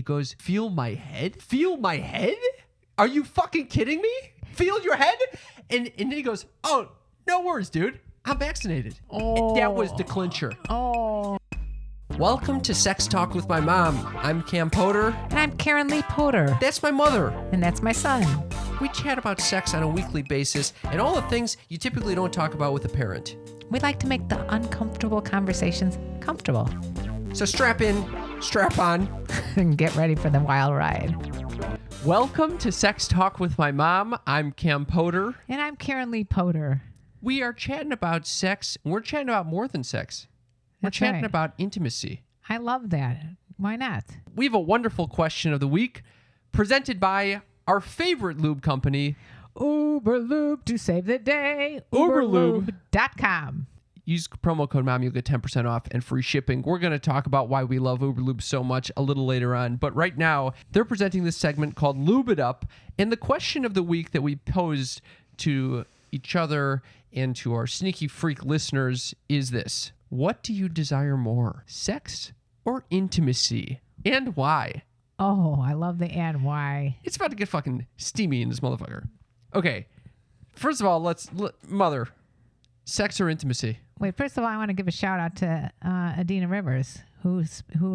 goes, feel my head? Feel my head? Are you fucking kidding me? Feel your head? And then he goes, oh, no worries, dude. I'm vaccinated. Oh. That was the clincher. Oh. Welcome to Sex Talk with my mom. I'm Cam Potter. And I'm Karen Lee Potter. That's my mother. And that's my son. We chat about sex on a weekly basis and all the things you typically don't talk about with a parent. We like to make the uncomfortable conversations comfortable. So strap in, strap on, And get ready for the wild ride. Welcome to Sex Talk with my mom. I'm Cam Potter. And I'm Karen Lee Potter. We are chatting about sex. We're chatting about more than sex. We're That's chatting right. about intimacy. I love that. Why not? We have a wonderful question of the week presented by our favorite lube company, Uber Lube to save the day. Uberlube. Uberlube.com. Use promo code MOM, you'll get 10% off and free shipping. We're going to talk about why we love Uberlube so much a little later on. But right now, they're presenting this segment called Lube It Up. And the question of the week that we posed to each other and to our sneaky freak listeners is this. What do you desire more, sex or intimacy? And why? Oh, I love the and why. It's about to get fucking steamy in this motherfucker. Okay. First of all, mother, sex or intimacy? Wait, first of all, I want to give a shout out to Adina Rivers, who's been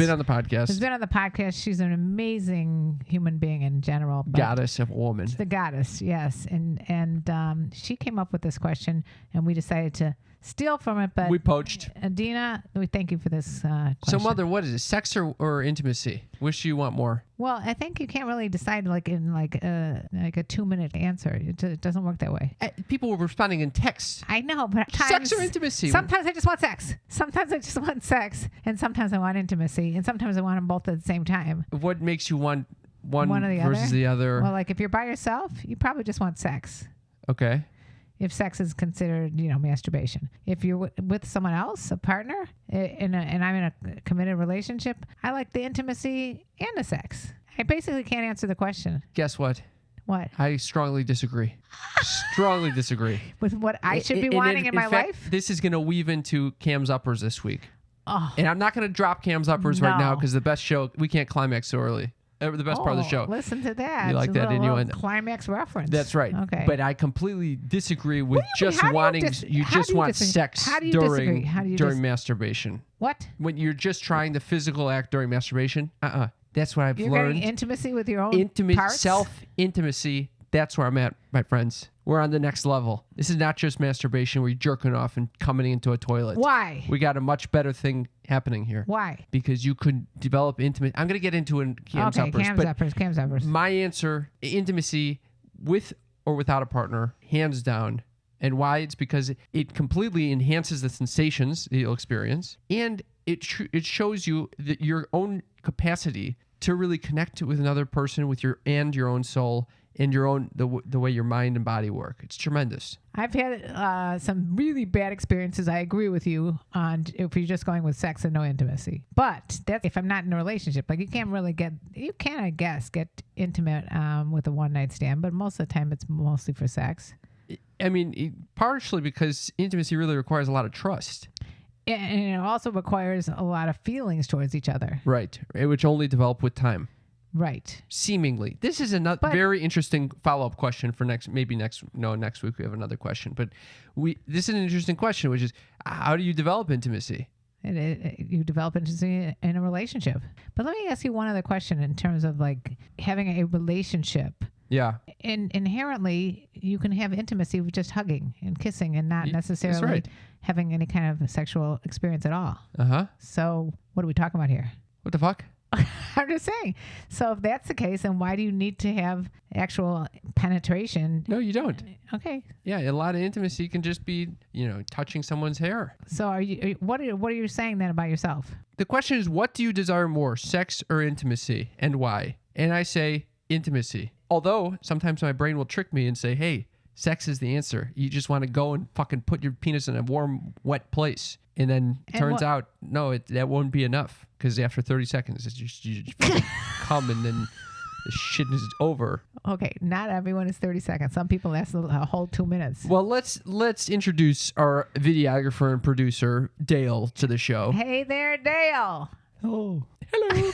on the podcast. Who's been on the podcast. She's an amazing human being in general. But Goddess of a woman. the goddess, yes. And she came up with this question, and we decided to steal from it. But We poached. Adina, we thank you for this question. So, mother, what is it? Sex or intimacy? Which do you want more? Well, I think you can't really decide in a 2-minute answer. It doesn't work that way. People were responding in text. I know, but at times, Sex or intimacy? Sometimes I just want sex. Sometimes I just want sex, and sometimes I want intimacy, and sometimes I want them both at the same time. What makes you want one One or the versus other? the other? Well, like if you're by yourself, you probably just want sex. Okay. If sex is considered, masturbation. If you're with someone else, a partner, and I'm in a committed relationship, I like the intimacy and the sex. I basically can't answer the question. Guess what? What? I strongly disagree. Strongly disagree. With what I should be And wanting in my fact, life? This is going to weave into Cam's uppers this week. Oh, And I'm not going to drop Cam's uppers right now No. because the best show, we can't climax so early. The best part of the show. Listen to that. You like It's a that little innuendo? climax reference. That's right. Okay. But I completely disagree with What do you mean? just How do you wanting, you how just do you want disagree? sex How do you disagree? How do you during masturbation. What? When you're just trying the physical act during masturbation, That's what I've You're learned. getting intimacy with your own parts? Self-intimacy, that's where I'm at, my friends. We're on the next level. This is not just masturbation where you're jerking off and coming into a toilet. Why? We got a much better thing happening here. Why? Because you could develop intimate. I'm going to get into in Cam's uppers. Cam's uppers. My answer, intimacy with or without a partner, hands down. And why? It's because it completely enhances the sensations that you'll experience. And it shows you that your own capacity to really connect with another person with your own soul and your own the way your mind and body work. It's tremendous. I've had some really bad experiences. I agree with you on if you're just going with sex and no intimacy. But that's if I'm not in a relationship. Like you can, I guess, get intimate with a one-night stand. But most of the time, it's mostly for sex. I mean, partially because intimacy really requires a lot of trust. And it also requires a lot of feelings towards each other. Right. Which only develop with time. Right. Seemingly. This is a very interesting follow-up question for next week we have another question. But this is an interesting question, which is how do you develop intimacy? You develop intimacy in a relationship. But let me ask you one other question in terms of like having a relationship. Yeah. Inherently, you can have intimacy with just hugging and kissing and not necessarily right. having any kind of sexual experience at all. Uh-huh. So what are we talking about here? What the fuck? I'm just saying. So if that's the case, then why do you need to have actual penetration? No, you don't. Okay. Yeah, a lot of intimacy can just be, touching someone's hair. So what are you saying then about yourself? The question is, what do you desire more, sex or intimacy, and why? And I say intimacy. Although sometimes my brain will trick me and say, hey, sex is the answer. You just want to go and fucking put your penis in a warm, wet place. And then it turns out, no, that won't be enough. Because after 30 seconds, you just fucking come and then the shit is over. Okay, not everyone is 30 seconds. Some people last a whole 2 minutes. Well, let's introduce our videographer and producer, Dale, to the show. Hey there, Dale. Oh, hello.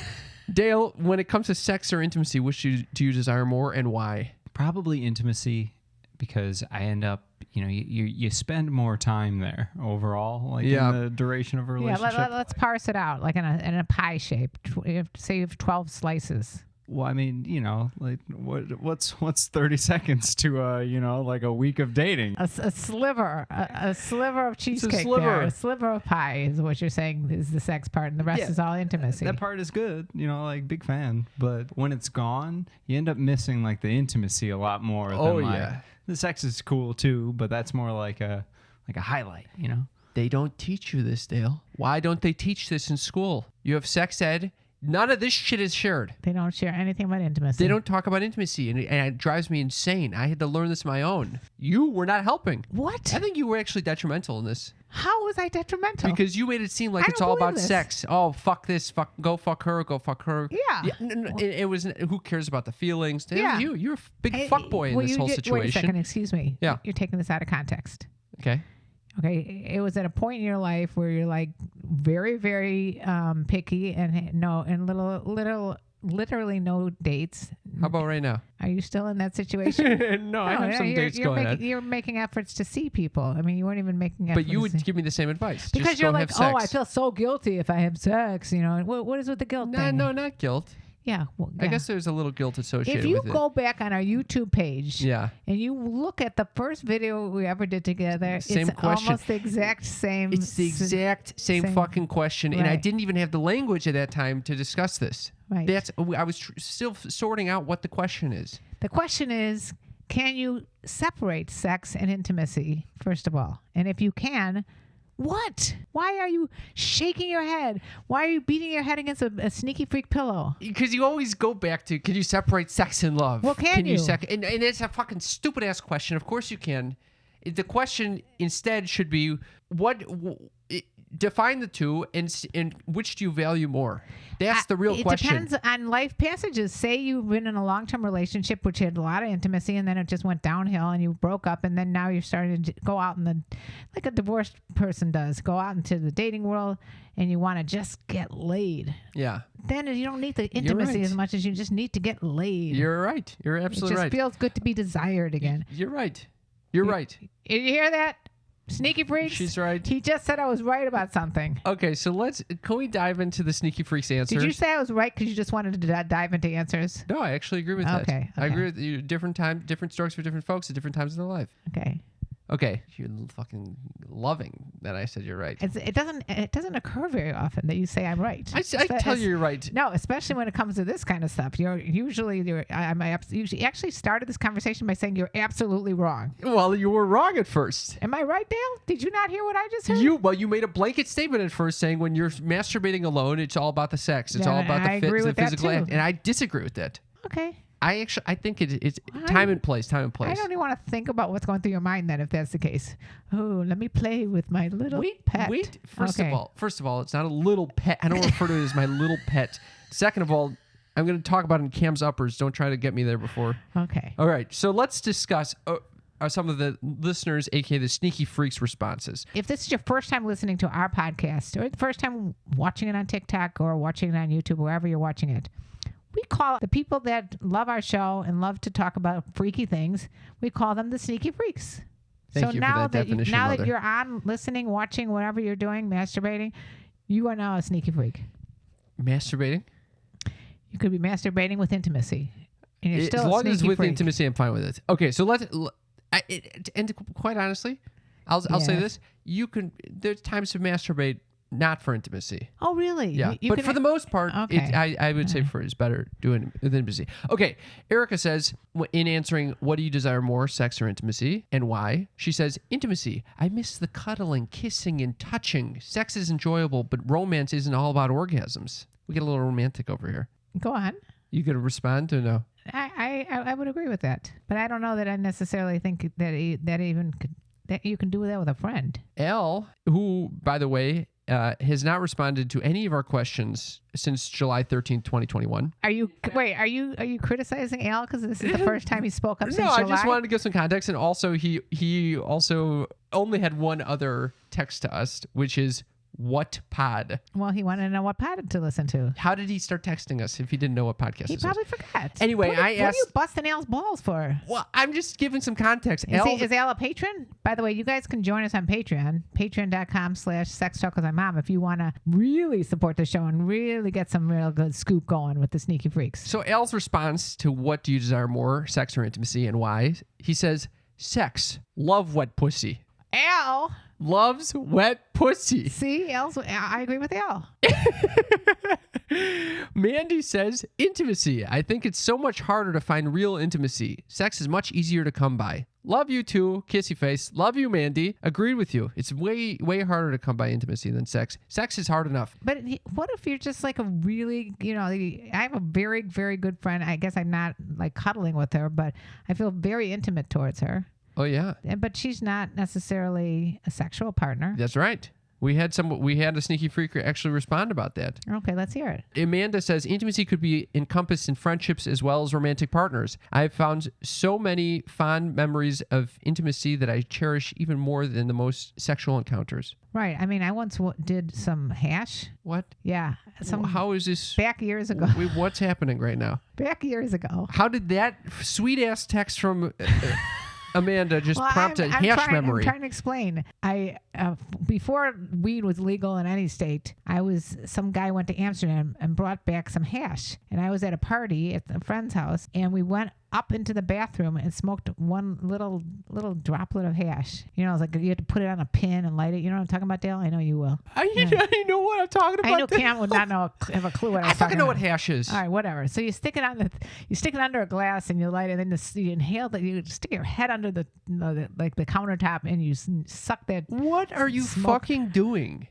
Dale, when it comes to sex or intimacy, which do you desire more and why? Probably intimacy, because I end up, you spend more time there overall, like in the duration of a relationship. Yeah, let's parse it out, like in a pie shape. Say you have 12 slices. Well, I mean, like what's 30 seconds to like a week of dating? A sliver of cheesecake. A sliver of pie is what you're saying is the sex part, and the rest is all intimacy. That part is good, like big fan. But when it's gone, you end up missing like the intimacy a lot more. The sex is cool too, but that's more like a highlight, They don't teach you this, Dale. Why don't they teach this in school? You have sex ed. None of this shit is shared. They don't share anything about intimacy. They don't talk about intimacy, and it drives me insane. I had to learn this on my own. You were not helping. What? I think you were actually detrimental in this. How was I detrimental? Because you made it seem like I it's don't all believe about this. sex. Oh, fuck this. Go fuck her. Go fuck her. Yeah. It was, who cares about the feelings? It Yeah. was you. You're a big fuckboy in this whole situation. Wait a second. Excuse me. Yeah. You're taking this out of context. Okay. Okay, it was at a point in your life where you're like very, very picky and literally no dates. How about right now? Are you still in that situation? No, I have some dates going on. You're making efforts to see people. I mean, you weren't even making efforts. But you would give me the same advice. Because Just you're go like, have sex. I feel so guilty if I have sex. What is with the guilt thing? No, not guilt. Yeah, I guess there's a little guilt associated if you with it. go back on our YouTube page, Yeah. and you look at the first video we ever did together, Same it's question. almost the exact same. It's the exact same fucking question, and I Right. didn't even have the language at that time to discuss this. Right. I was still sorting out what the question is. The question is, can you separate sex and intimacy, first of all? And if you can, what? Why are you shaking your head? Why are you beating your head against a sneaky freak pillow? Because you always go back to, can you separate sex and love? Well, can you? And it's a fucking stupid ass question. Of course you can. The question instead should be, define the two, and which do you value more? That's the real question. It depends on life passages. Say you've been in a long-term relationship which had a lot of intimacy, and then it just went downhill, and you broke up, and then now you're starting to go out like a divorced person does, go out into the dating world, and you want to just get laid. Yeah. Then you don't need the intimacy right. as much as you just need to get laid. You're right. You're absolutely right. It just feels good to be desired again. You're right. You're right. Did you hear that? Sneaky freaks. She's right. He just said I was right about something. Okay, so can we dive into the sneaky freaks answers? Did you say I was right because you just wanted to dive into answers? No, I actually agree with that. Okay. I agree with you. Different strokes for different folks at different times in their life. Okay. Okay, you're fucking loving that I said you're right. It doesn't occur very often that you say I'm right. I tell you you're right. No, especially when it comes to this kind of stuff. You actually started this conversation by saying you're absolutely wrong. Well, you were wrong at first. Am I right, Dale? Did you not hear what I just heard? You made a blanket statement at first saying when you're masturbating alone, it's all about the sex. It's all about I agree with that physical too. act, and I disagree with that. Okay. I think it's time and place. Time and place. I don't even want to think about what's going through your mind then, if that's the case. Oh, let me play with my little pet. Wait. First of all, it's not a little pet. I don't refer to it as my little pet. Second of all, I'm going to talk about it in Cam's uppers. Don't try to get me there before. Okay. All right. So let's discuss some of the listeners, aka the sneaky freaks, responses. If this is your first time listening to our podcast, or the first time watching it on TikTok or watching it on YouTube, wherever you're watching it, we call the people that love our show and love to talk about freaky things, we call them the sneaky freaks. Thank you for that definition, now Mother. that you're on, listening, watching, whatever you're doing, masturbating, you are now a sneaky freak. Masturbating? You could be masturbating with intimacy. And you're still as long a as sneaky with freak. intimacy, I'm fine with it. Okay, so and quite honestly, I'll say this: there's times to masturbate not for intimacy. Oh, really? Yeah, but for the most part, Okay. I would say it's better doing it with intimacy. Okay, Erica says, in answering, what do you desire more, sex or intimacy, and why? She says, intimacy. I miss the cuddling, kissing, and touching. Sex is enjoyable, but romance isn't all about orgasms. We get a little romantic over here. Go on. You gonna respond or no? I would agree with that, but I don't know that I necessarily think that you can do that with a friend. Elle, who, by the way, has not responded to any of our questions since July 13th, 2021. Are you criticizing Al because this is the first time he spoke up since July? No, I just wanted to give some context, and also he also only had one other text to us, which is, What pod? Well, he wanted to know what pod to listen to. How did he start texting us if he didn't know what podcast He this probably was? forgot. Anyway, what I are asked. you busting Al's balls for? Well, I'm just giving some context. Is Al a patron? By the way, you guys can join us on Patreon, patreon.com/sextalkwithmymom if you want to really support the show and really get some real good scoop going with the Sneaky Freaks. So Al's response to what do you desire more, sex or intimacy, and why? He says, sex. Love wet pussy. Al! Loves wet pussy. See, I agree with Al. Mandy says, intimacy. I think it's so much harder to find real intimacy. Sex is much easier to come by. Love you too, kissy face. Love you, Mandy. Agreed with you. It's way, way harder to come by intimacy than sex. Sex is hard enough. But what if you're just like a really, I have a very, very good friend. I guess I'm not like cuddling with her, but I feel very intimate towards her. Oh, yeah. But she's not necessarily a sexual partner. That's right. We had a sneaky freak actually respond about that. Okay, let's hear it. Amanda says intimacy could be encompassed in friendships as well as romantic partners. I've found so many fond memories of intimacy that I cherish even more than the most sexual encounters. Right. I mean, I once did some hash. What? Yeah. How is this? Back years ago. What's happening right now? Back years ago. How did that sweet ass text from Amanda just prompt a hash memory? I'm trying to explain. Before weed was legal in any state, some guy went to Amsterdam and brought back some hash. And I was at a party at a friend's house, and we went up into the bathroom and smoked one little droplet of hash. You know, it was like you had to put it on a pin and light it. You know what I'm talking about, Dale? I know you will. I know what I'm talking about. I know Cam would not have a clue what I was talking about. I fucking know what hash is. All right, whatever. So you stick it under a glass and you light it, and then you inhale that. You stick your head under the countertop and you suck that. What are you fucking doing?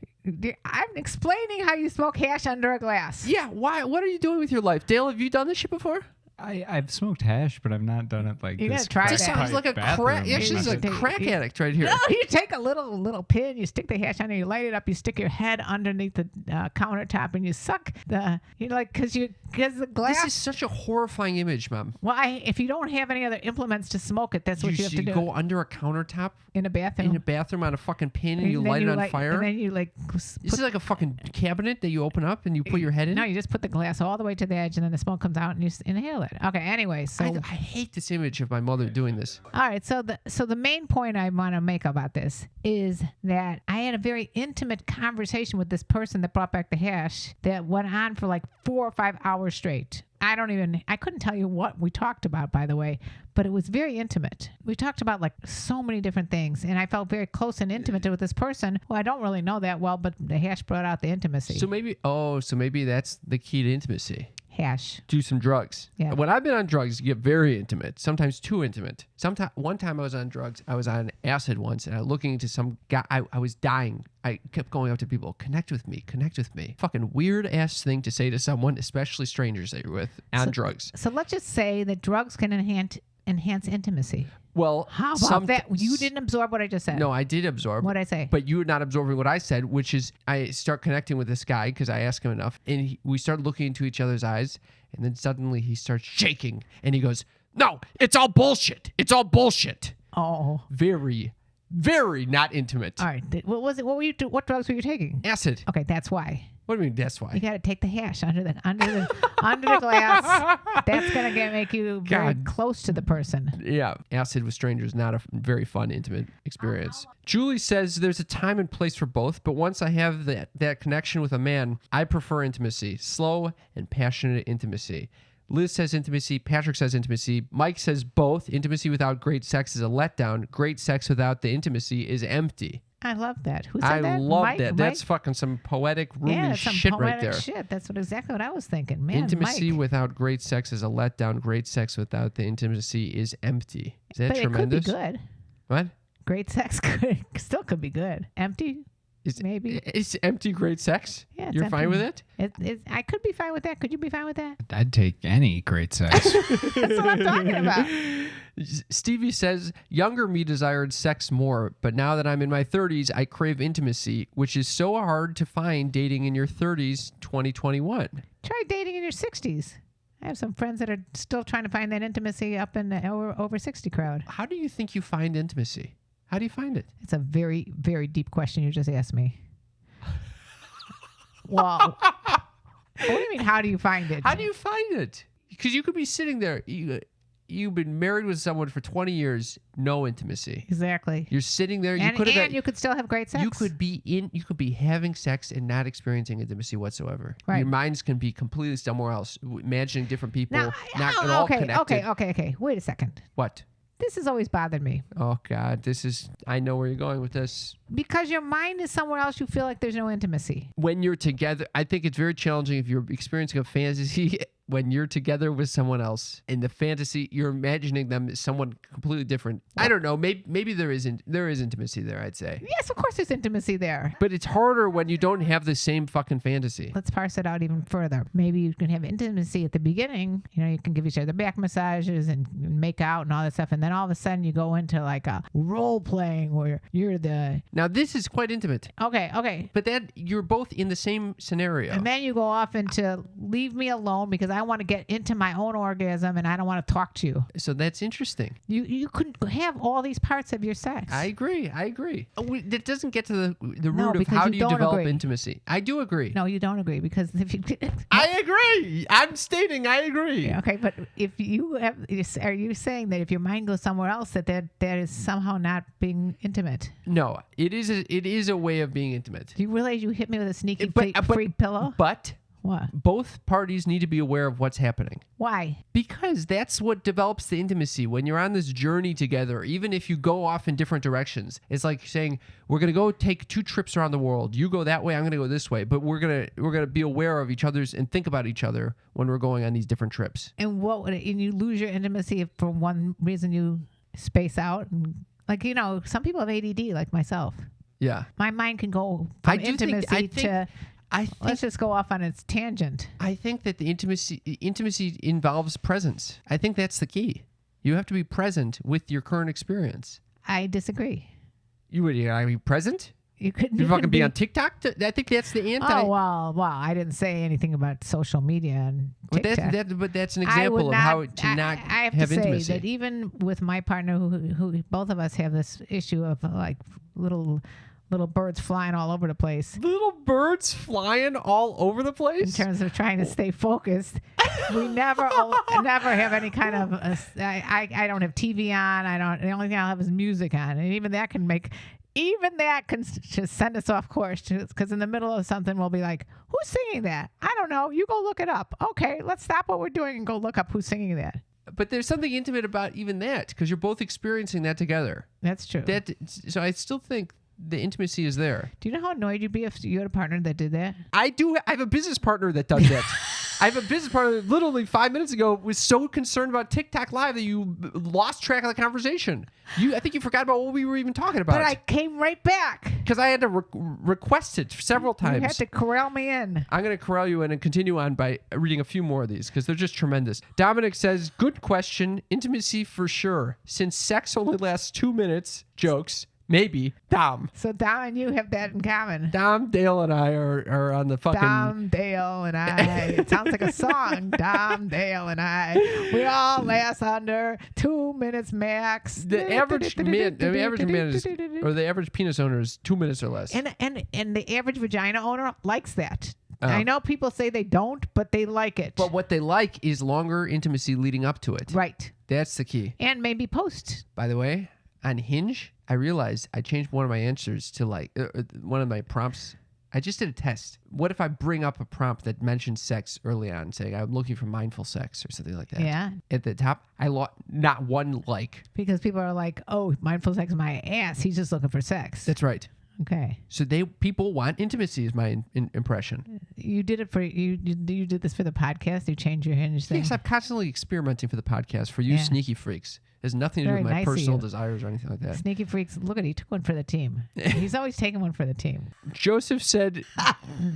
I'm explaining how you smoke hash under a glass. Yeah, why? What are you doing with your life? Dale, have you done this shit before? I've smoked hash, but I've not done it like you this. gotta try This that. sounds like a crack. Yeah, she's a crack addict right here. No, you take a little pin, you stick the hash on it, you light it up, you stick your head underneath the countertop, and you suck because the glass. This is such a horrifying image, Mom. Well, if you don't have any other implements to smoke it, that's what you have to do. Go under a countertop in a bathroom. In a bathroom on a fucking pin, and you light it on fire. And then you This is like a fucking cabinet that you open up and you put your head in. No, you just put the glass all the way to the edge, and then the smoke comes out, and you inhale it. Okay. Anyway, so I hate this image of my mother doing this. All right. So the main point I want to make about this is that I had a very intimate conversation with this person that brought back the hash that went on for like 4 or 5 hours straight. I couldn't tell you what we talked about, by the way, but it was very intimate. We talked about like so many different things, and I felt very close and intimate with this person who I don't really know that well, but the hash brought out the intimacy. So maybe that's the key to intimacy. Hash. Do some drugs. Yeah. When I've been on drugs, you get very intimate, sometimes too intimate. One time I was on drugs, I was on acid once, and I was looking into some guy, I was dying. I kept going up to people, connect with me. Fucking weird ass thing to say to someone, especially strangers that you're with on drugs. So let's just say that drugs can enhance intimacy. Well, how about that? You didn't absorb what I just said. No, I did absorb. What'd I say? But you were not absorbing what I said, which is I start connecting with this guy because I ask him enough, and we start looking into each other's eyes, and then suddenly he starts shaking, and he goes, "No, it's all bullshit. It's all bullshit." Oh. Very, very not intimate. All right. What was it? What drugs were you taking? Acid. Okay, that's why. What do you mean? That's why. You got to take the hash under the glass. That's gonna make you very close to the person. Yeah, acid with strangers, not a very fun, intimate experience. Julie says there's a time and place for both, but once I have that connection with a man, I prefer intimacy, slow and passionate intimacy. Liz says intimacy. Patrick says intimacy. Mike says both. Intimacy without great sex is a letdown. Great sex without the intimacy is empty. I love that. Who said that? I love Mike, that. That's fucking some poetic, roomy shit right there. Shit. That's exactly what I was thinking. Man, intimacy Mike. without great sex is a letdown. Great sex without the intimacy is empty. Is that tremendous? It could be good. What? Great sex still could be good. Empty? Maybe. Is empty great sex? Yeah, you're fine with it? I could be fine with that. Could you be fine with that? I'd take any great sex. That's what I'm talking about. Stevie says, younger me desired sex more, but now that I'm in my 30s, I crave intimacy, which is so hard to find dating in your 30s, 2021. Try dating in your 60s. I have some friends that are still trying to find that intimacy up in the over 60 crowd. How do you think you find intimacy? How do you find it? It's a very, very deep question you just asked me. Well, what do you mean? How do you find it? How do you find it? Because you could be sitting there. You've been married with someone for 20 years, no intimacy. Exactly. You're sitting there. And you could still have great sex. You could be having sex and not experiencing intimacy whatsoever. Right. Your minds can be completely somewhere else, imagining different people, Now, not at all connected. Okay. Wait a second. What? This has always bothered me. Oh God, I know where you're going with this. Because your mind is somewhere else, you feel like there's no intimacy. When you're together, I think it's very challenging if you're experiencing a fantasy. When you're together with someone else in the fantasy, you're imagining them as someone completely different. I don't know. Maybe there is intimacy there, I'd say. Yes, of course there's intimacy there. But it's harder when you don't have the same fucking fantasy. Let's parse it out even further. Maybe you can have intimacy at the beginning. You can give each other back massages and make out and all that stuff. And then all of a sudden you go into like a role playing where you're the... Now this is quite intimate. Okay. But then you're both in the same scenario. And then you go off into leave me alone because I want to get into my own orgasm and I don't want to talk to you. So that's interesting. You could have all these parts of your sex. I agree. That doesn't get to the root of how do you develop intimacy. I do agree. No, you don't agree because if you... I agree. I'm stating I agree. Okay, but if you have... Are you saying that if your mind goes somewhere else that is somehow not being intimate? No, it is a way of being intimate. Do you realize you hit me with a sneaky freak pillow? But... What? Both parties need to be aware of what's happening. Why? Because that's what develops the intimacy. When you're on this journey together, even if you go off in different directions, it's like saying, we're going to go take 2 trips around the world. You go that way, I'm going to go this way. But we're going to be aware of each other's and think about each other when we're going on these different trips. And and you lose your intimacy if for one reason you space out. And some people have ADD like myself. Yeah. My mind can go from intimacy to... let's just go off on its tangent. I think that the intimacy involves presence. I think that's the key. You have to be present with your current experience. I disagree. You would be present? You couldn't. You fucking be on TikTok? I think that's the anti. Oh, well, I didn't say anything about social media and TikTok. But that's an example of how to not I have have to intimacy. say that even with my partner, who both of us have this issue of like little birds flying all over the place. Little birds flying all over the place? In terms of trying to stay focused. We never have any kind of... I don't have TV on. The only thing I'll have is music on. And even that can just send us off course. Because in the middle of something, we'll be like, who's singing that? I don't know. You go look it up. Okay, let's stop what we're doing and go look up who's singing that. But there's something intimate about even that. Because you're both experiencing that together. That's true. So I still think... the intimacy is there. Do you know how annoyed you'd be if you had a partner that did that? I do. I have a business partner that does that. I have a business partner that literally 5 minutes ago was so concerned about TikTok Live that you lost track of the conversation. I think you forgot about what we were even talking about. But I came right back. Because I had to request it several times. You had to corral me in. I'm going to corral you in and continue on by reading a few more of these because they're just tremendous. Dominic says, good question. Intimacy for sure. Since sex only lasts 2 minutes, jokes. Maybe. Dom. So Dom and you have that in common. Dom, Dale, and I are on the fucking... Dom, Dale, and I. It sounds like a song. Dom, Dale, and I. We all last under 2 minutes max. The average man is... Or the average penis owner is 2 minutes or less. And the average vagina owner likes that. I know people say they don't, but they like it. But what they like is longer intimacy leading up to it. Right. That's the key. And maybe post. By the way, on Hinge... I realized I changed one of my answers to one of my prompts. I just did a test. What if I bring up a prompt that mentions sex early on, saying I'm looking for mindful sex or something like that? Yeah. At the top, I not one like. Because people are like, oh, mindful sex is my ass. He's just looking for sex. That's right. Okay. So people want intimacy is my impression. You did it for you did this for the podcast? You changed your Hinge thing? Yes, I'm constantly experimenting for the podcast for you sneaky freaks. It has nothing to do with my personal desires or anything like that. Sneaky freaks. Look he took one for the team. He's always taking one for the team. Joseph said,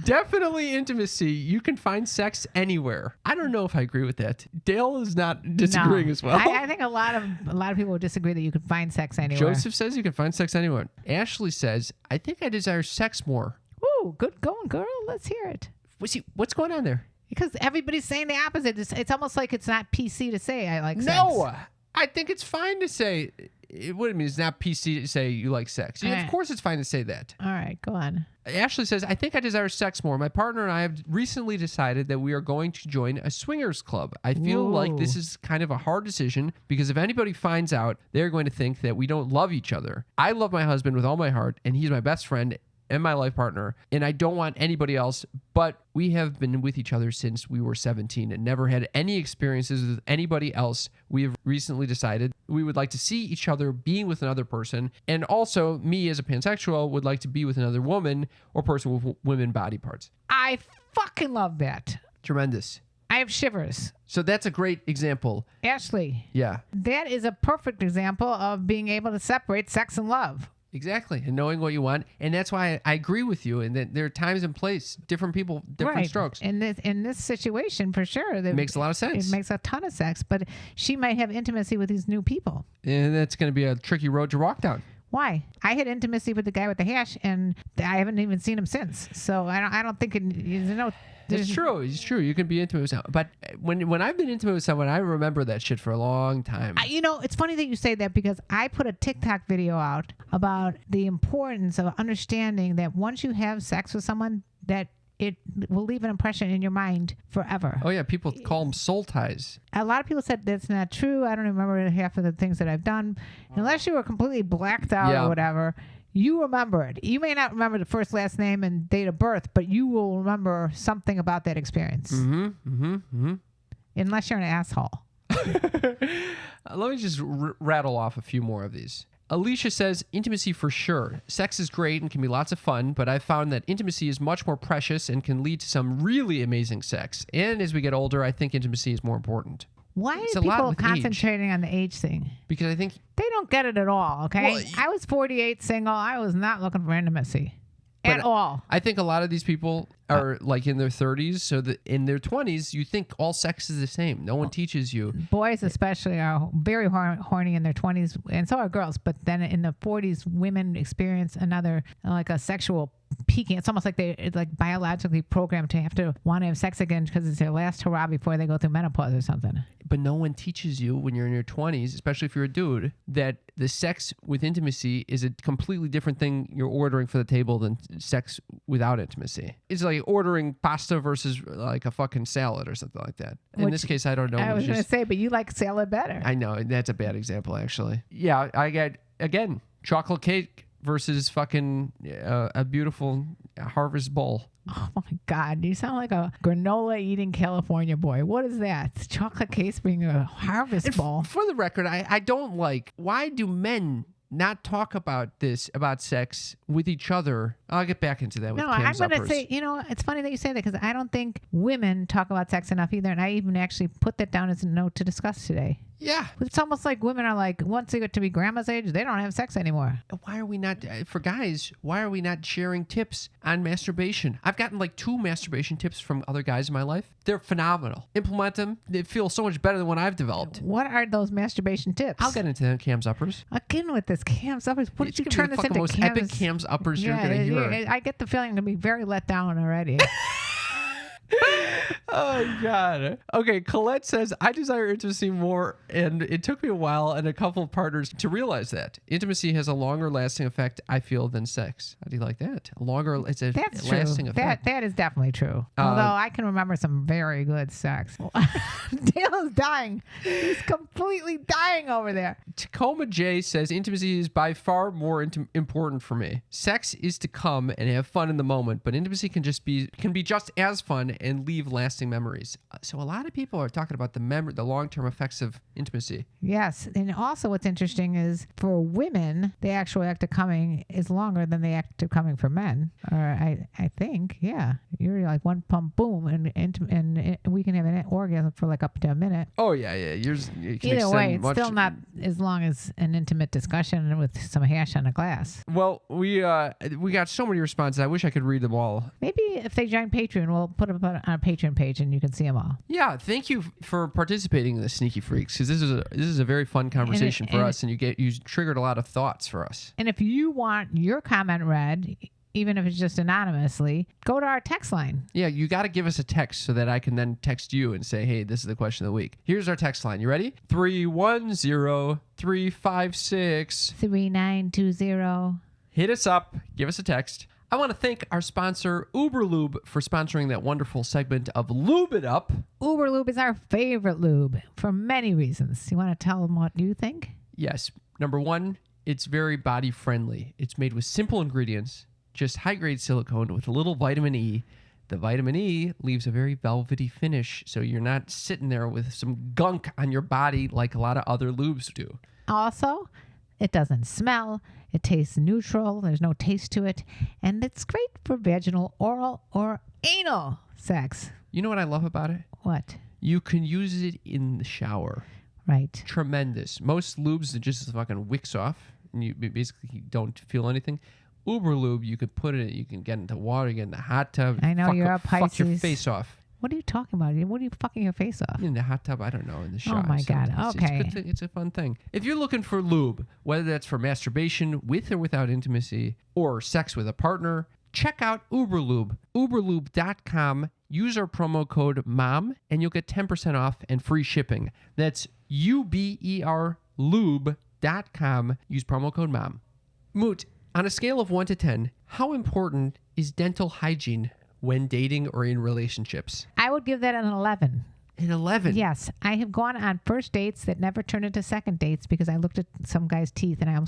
definitely intimacy. You can find sex anywhere. I don't know if I agree with that. Dale is not disagreeing as well. I think a lot of people would disagree that you can find sex anywhere. Joseph says you can find sex anywhere. Ashley says, I think I desire sex more. Ooh, good going, girl. Let's hear it. What's going on there? Because everybody's saying the opposite. It's almost like it's not PC to say I like sex. No, I think it's fine to say what it means, it's not PC to say you like sex. Yeah, of course it's fine to say that. All right, go on. Ashley says, I think I desire sex more. My partner and I have recently decided that we are going to join a swingers club. I feel like this is kind of a hard decision because if anybody finds out, they're going to think that we don't love each other. I love my husband with all my heart, and he's my best friend and my life partner, and I don't want anybody else, but we have been with each other since we were 17 and never had any experiences with anybody else. We have recently decided we would like to see each other being with another person, and also me as a pansexual would like to be with another woman or person with women body parts. I fucking love that. Tremendous. I have shivers. So that's a great example. Ashley. Yeah. That is a perfect example of being able to separate sex and love. Exactly. And knowing what you want. And that's why I agree with you. And that there are times and place, different people, different strokes. In this situation, for sure. It makes a lot of sense. It makes a ton of sense. But she might have intimacy with these new people. And that's going to be a tricky road to walk down. Why? I had intimacy with the guy with the hash, and I haven't even seen him since. So I don't think It's true. It's true. You can be intimate with someone. But when I've been intimate with someone, I remember that shit for a long time. It's funny that you say that because I put a TikTok video out about the importance of understanding that once you have sex with someone, that it will leave an impression in your mind forever. Oh, yeah. People call them soul ties. A lot of people said that's not true. I don't remember half of the things that I've done. Unless you were completely blacked out or whatever, you remember it. You may not remember the first, last name, and date of birth, but you will remember something about that experience. Unless you're an asshole. Let me just rattle off a few more of these. Alicia says, intimacy for sure. Sex is great and can be lots of fun, but I've found that intimacy is much more precious and can lead to some really amazing sex. And as we get older, I think intimacy is more important. Why are people concentrating on the age thing? Because I think they don't get it at all, okay? Well, I was 48 single. I was not looking for intimacy at all. I think a lot of these people are like in their 30s, so that in their 20s, you think all sex is the same. No one teaches you. Boys especially are very horny in their 20s, and so are girls. But then in the 40s, women experience another, like a sexual peaking. It's almost like it's like biologically programmed to have to want to have sex again because it's their last hurrah before they go through menopause or something. But no one teaches you when you're in your 20s, especially if you're a dude, that the sex with intimacy is a completely different thing you're ordering for the table than sex without intimacy. It's like ordering pasta versus like a fucking salad or something like that. In this case, I don't know. I was going to say, but you like salad better. I know. That's a bad example, actually. Yeah, I get, again, chocolate cake versus fucking a beautiful harvest bowl. Oh my God, you sound like a granola eating California boy. What is that? It's chocolate cake being a harvest bowl. For the record, I don't like, why do men not talk about sex with each other? I'll get back into that with Cam's I'm going to uppers. say, it's funny that you say that because I don't think women talk about sex enough either. And I even actually put that down as a note to discuss today. Yeah. It's almost like women are like, once they get to be grandma's age, they don't have sex anymore. Why are we not, for guys, why are we not sharing tips on masturbation? I've gotten like 2 masturbation tips from other guys in my life. They're phenomenal. Implement them. They feel so much better than what I've developed. What are those masturbation tips? I'll get into them, Cam's uppers. Again with this Cam's uppers. What did you turn this into? The most epic Cam's uppers you're going to hear. I get the feeling I'm going to be very let down already. Oh, God. Okay, Colette says, I desire intimacy more, and it took me a while and a couple of partners to realize that. Intimacy has a longer lasting effect, I feel, than sex. How do you like that? That's lasting effect. That is definitely true. Although I can remember some very good sex. Dale is dying. He's completely dying over there. Tacoma J says, intimacy is by far more important for me. Sex is to come and have fun in the moment, but intimacy can be just as fun and leave lasting memories. So a lot of people are talking about the long-term effects of intimacy. Yes, and also what's interesting is for women, the actual act of coming is longer than the act of coming for men. Or I think, yeah, you're like one pump, boom, and we can have an orgasm for like up to a minute. Oh yeah. Either way, it's still not as long as an intimate discussion with some hash on a glass. Well, we got so many responses. I wish I could read them all. Maybe if they join Patreon, we'll put them on our Patreon page and you can see them all. Yeah, thank you for participating in the Sneaky Freaks, because this is a very fun conversation for us, and you triggered a lot of thoughts for us. And if you want your comment read, even if it's just anonymously, go to our text line. Yeah, you got to give us a text so that I can then text you and say, hey, this is the question of the week. Here's our text line. You ready? 310-356. 3920. Hit us up. Give us a text. I want to thank our sponsor, Uberlube, for sponsoring that wonderful segment of Lube It Up. Uberlube is our favorite lube for many reasons. You want to tell them what you think? Yes. Number one, it's very body friendly. It's made with simple ingredients, just high-grade silicone with a little vitamin E. The vitamin E leaves a very velvety finish, so you're not sitting there with some gunk on your body like a lot of other lubes do. Also, it doesn't smell. It tastes neutral. There's no taste to it. And it's great for vaginal, oral, or anal sex. You know what I love about it? What? You can use it in the shower. Right. Tremendous. Most lubes it just fucking wicks off, and you basically don't feel anything. Uberlube, you could put it, you can get into water, get in the hot tub. I know you're a Fuck your Pisces. face off. What are you talking about? What are you fucking your face off? In the hot tub, I don't know, in the shower. Oh my God. sometimes. Okay. It's a fun thing. If you're looking for lube, whether that's for masturbation with or without intimacy or sex with a partner, check out Uberlube. Uberlube.com. Use our promo code MOM and you'll get 10% off and free shipping. That's uberlube.com. Use promo code MOM. Moot, on a scale of 1 to 10, how important is dental hygiene when dating or in relationships? I would give that an 11. An 11? Yes. I have gone on first dates that never turned into second dates because I looked at some guy's teeth and I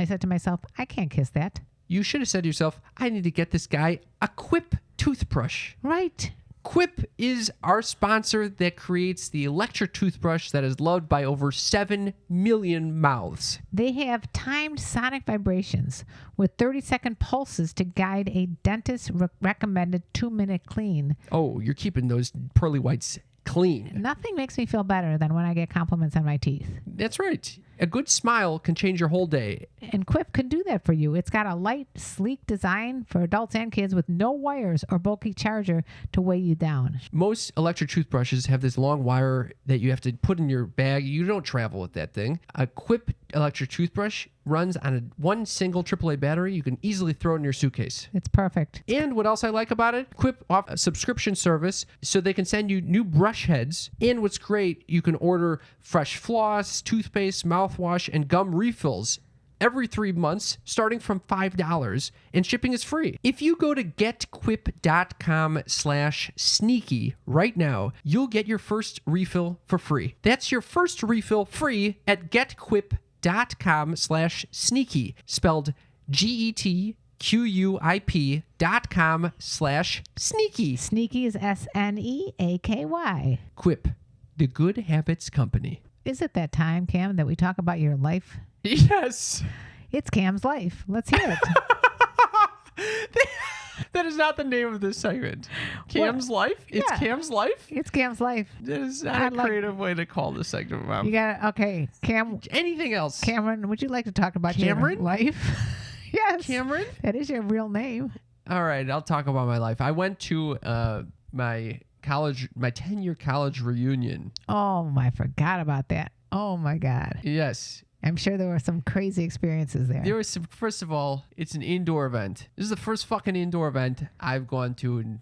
said to myself, I can't kiss that. You should have said to yourself, I need to get this guy a Quip toothbrush. Right. Quip is our sponsor that creates the electric toothbrush that is loved by over 7 million mouths. They have timed sonic vibrations with 30-second pulses to guide a dentist recommended 2-minute clean. Oh, you're keeping those pearly whites clean. Nothing makes me feel better than when I get compliments on my teeth. That's right. A good smile can change your whole day. And Quip can do that for you. It's got a light, sleek design for adults and kids with no wires or bulky charger to weigh you down. Most electric toothbrushes have this long wire that you have to put in your bag. You don't travel with that thing. A Quip electric toothbrush runs on one single AAA battery. You can easily throw it in your suitcase. It's perfect. And what else I like about it? Quip offers a subscription service so they can send you new brush heads. And what's great, you can order fresh floss, toothpaste, mouthwash, and gum refills every 3 months, starting from $5, and shipping is free. If you go to getquip.com/sneaky right now, you'll get your first refill for free. That's your first refill free at getquip.com/sneaky, spelled GETQUIP.com/sneaky. Sneaky is SNEAKY. Quip, the good habits company. Is it that time, Cam, that we talk about your life? Yes. It's Cam's life. Let's hear it. That is not the name of this segment. Cam's life? It's Yeah. Cam's life? It's Cam's life. That is not a creative way to call this segment, Mom. You got okay, Cam. Anything else? Cameron, would you like to talk about Cameron? your life? Yes. Cameron? That is your real name. All right, I'll talk about my life. I went to my 10-year college reunion. Oh, I forgot about that. Oh my God. Yes. I'm sure there were some crazy experiences there. There was some, first of all, it's an indoor event. This is the first fucking indoor event I've gone to in,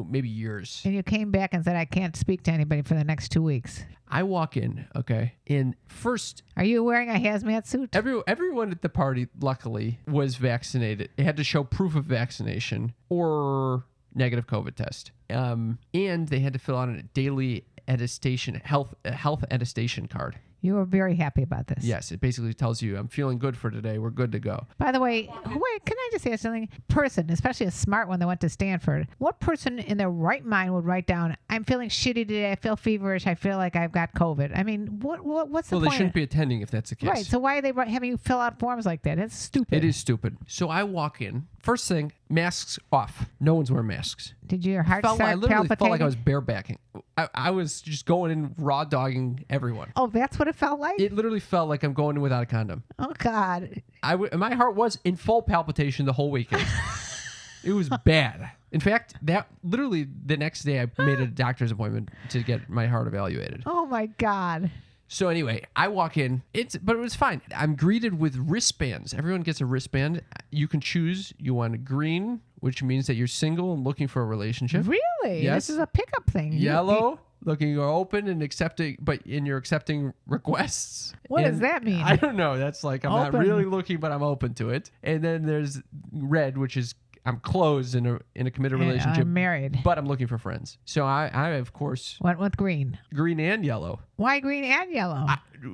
maybe years. And you came back and said, I can't speak to anybody for the next 2 weeks. I walk in, okay, and first... Are you wearing a hazmat suit? Everyone at the party, luckily, was vaccinated. They had to show proof of vaccination or negative COVID test. And they had to fill out a daily attestation, health attestation card. You were very happy about this. Yes, it basically tells you, I'm feeling good for today. We're good to go. By the way, can I just say something? Person, especially a smart one that went to Stanford, what person in their right mind would write down, I'm feeling shitty today, I feel feverish, I feel like I've got COVID? I mean, what's the point? Well, they shouldn't be attending if that's the case. Right, so why are they having you fill out forms like that? It's stupid. It is stupid. So I walk in. First thing, masks off. No one's wearing masks. Did your heart I start literally palpitating? felt like I was barebacking. I was just going in raw dogging everyone. Oh, that's what it felt like? It literally felt like I'm going in without a condom. Oh, God. My heart was in full palpitation the whole weekend. It was bad. In fact, that literally the next day I made a doctor's appointment to get my heart evaluated. Oh, my God. So anyway, I walk in. But it was fine. I'm greeted with wristbands. Everyone gets a wristband. You can choose. You want a green, which means that you're single and looking for a relationship. Really? Yes. This is a pickup thing. Yellow, looking you're open and accepting, you're accepting requests. What does that mean? I don't know. That's like I'm not Open. really looking, but I'm open to it. And then there's red, which is I'm closed in a committed relationship. I'm married. But I'm looking for friends. So I of course What with green? green and yellow. Why green and yellow?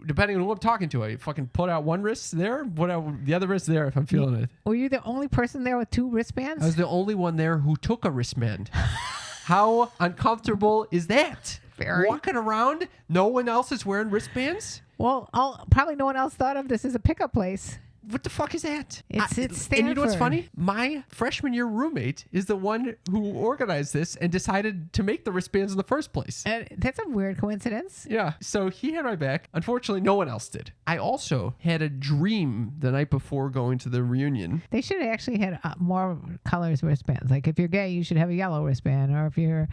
Depending on who I'm talking to, I fucking put out one wrist there, put out the other wrist there if I'm feeling it. Were you the only person there with 2 wristbands? I was the only one there who took a wristband. How uncomfortable is that? Very. Walking around, no one else is wearing wristbands? Well, probably no one else thought of this as a pickup place. What the fuck is that? It's and you know what's Stanford. funny? My freshman year roommate is the one who organized this and decided to make the wristbands in the first place. And that's a weird coincidence. Yeah, so he had my back. Unfortunately, no one else did. I also had a dream the night before going to the reunion. They should have actually had more colors wristbands. Like if you're gay, you should have a yellow wristband, or if you're,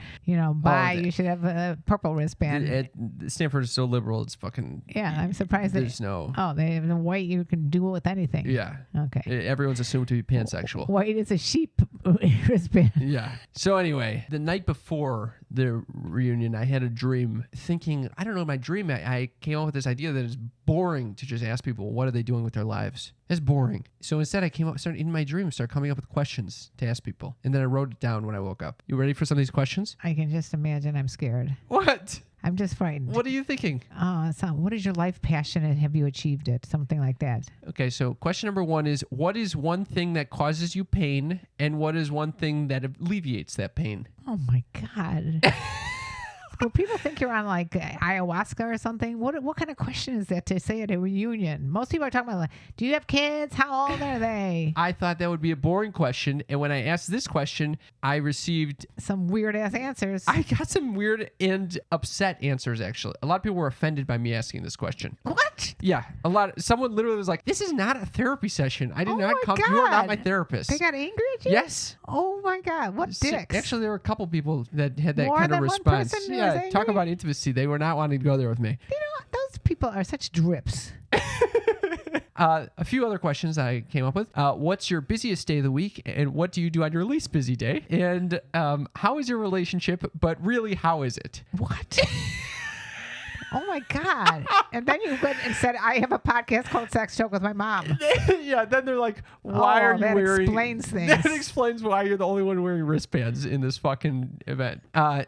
bi, you should have a purple wristband. Stanford is so liberal, it's fucking... Yeah, I'm surprised there's no... Oh, they have the white. You can do it with anything. Yeah. Okay. Everyone's assumed to be pansexual. White is a sheep wristband. Yeah. So anyway, the night before the reunion, I had a dream thinking, I don't know, my dream, I came up with this idea that it's boring to just ask people, what are they doing with their lives? It's boring. So instead I started in my dream, started coming up with questions to ask people. And then I wrote it down when I woke up. You ready for some of these questions? I can just imagine. I'm scared. What? I'm just frightened. What are you thinking? What is your life passion and have you achieved it? Something like that. Okay, so question number 1 is, what is one thing that causes you pain and what is one thing that alleviates that pain? Oh my God. Well, people think you're on like ayahuasca or something. What kind of question is that to say at a reunion? Most people are talking about, like, do you have kids? How old are they? I thought that would be a boring question. And when I asked this question, I received... some weird ass answers. I got some weird and upset answers, actually. A lot of people were offended by me asking this question. What? Yeah, someone literally was like, this is not a therapy session. I did Oh not my come. You are not God. my therapist. They got angry at you? Yes. Oh my God. What dicks? Actually, there were a couple people that had that More kind of than one response. person was Yeah, angry? talk about intimacy. They were not wanting to go there with me. Those people are such drips. A few other questions I came up with. What's your busiest day of the week, and what do you do on your least busy day? And how is your relationship? But really, how is it? What? Oh my God. And then you went and said, I have a podcast called Sex Joke with my mom. Yeah, then they're like, why are you that wearing... explains things. That explains why you're the only one wearing wristbands in this fucking event.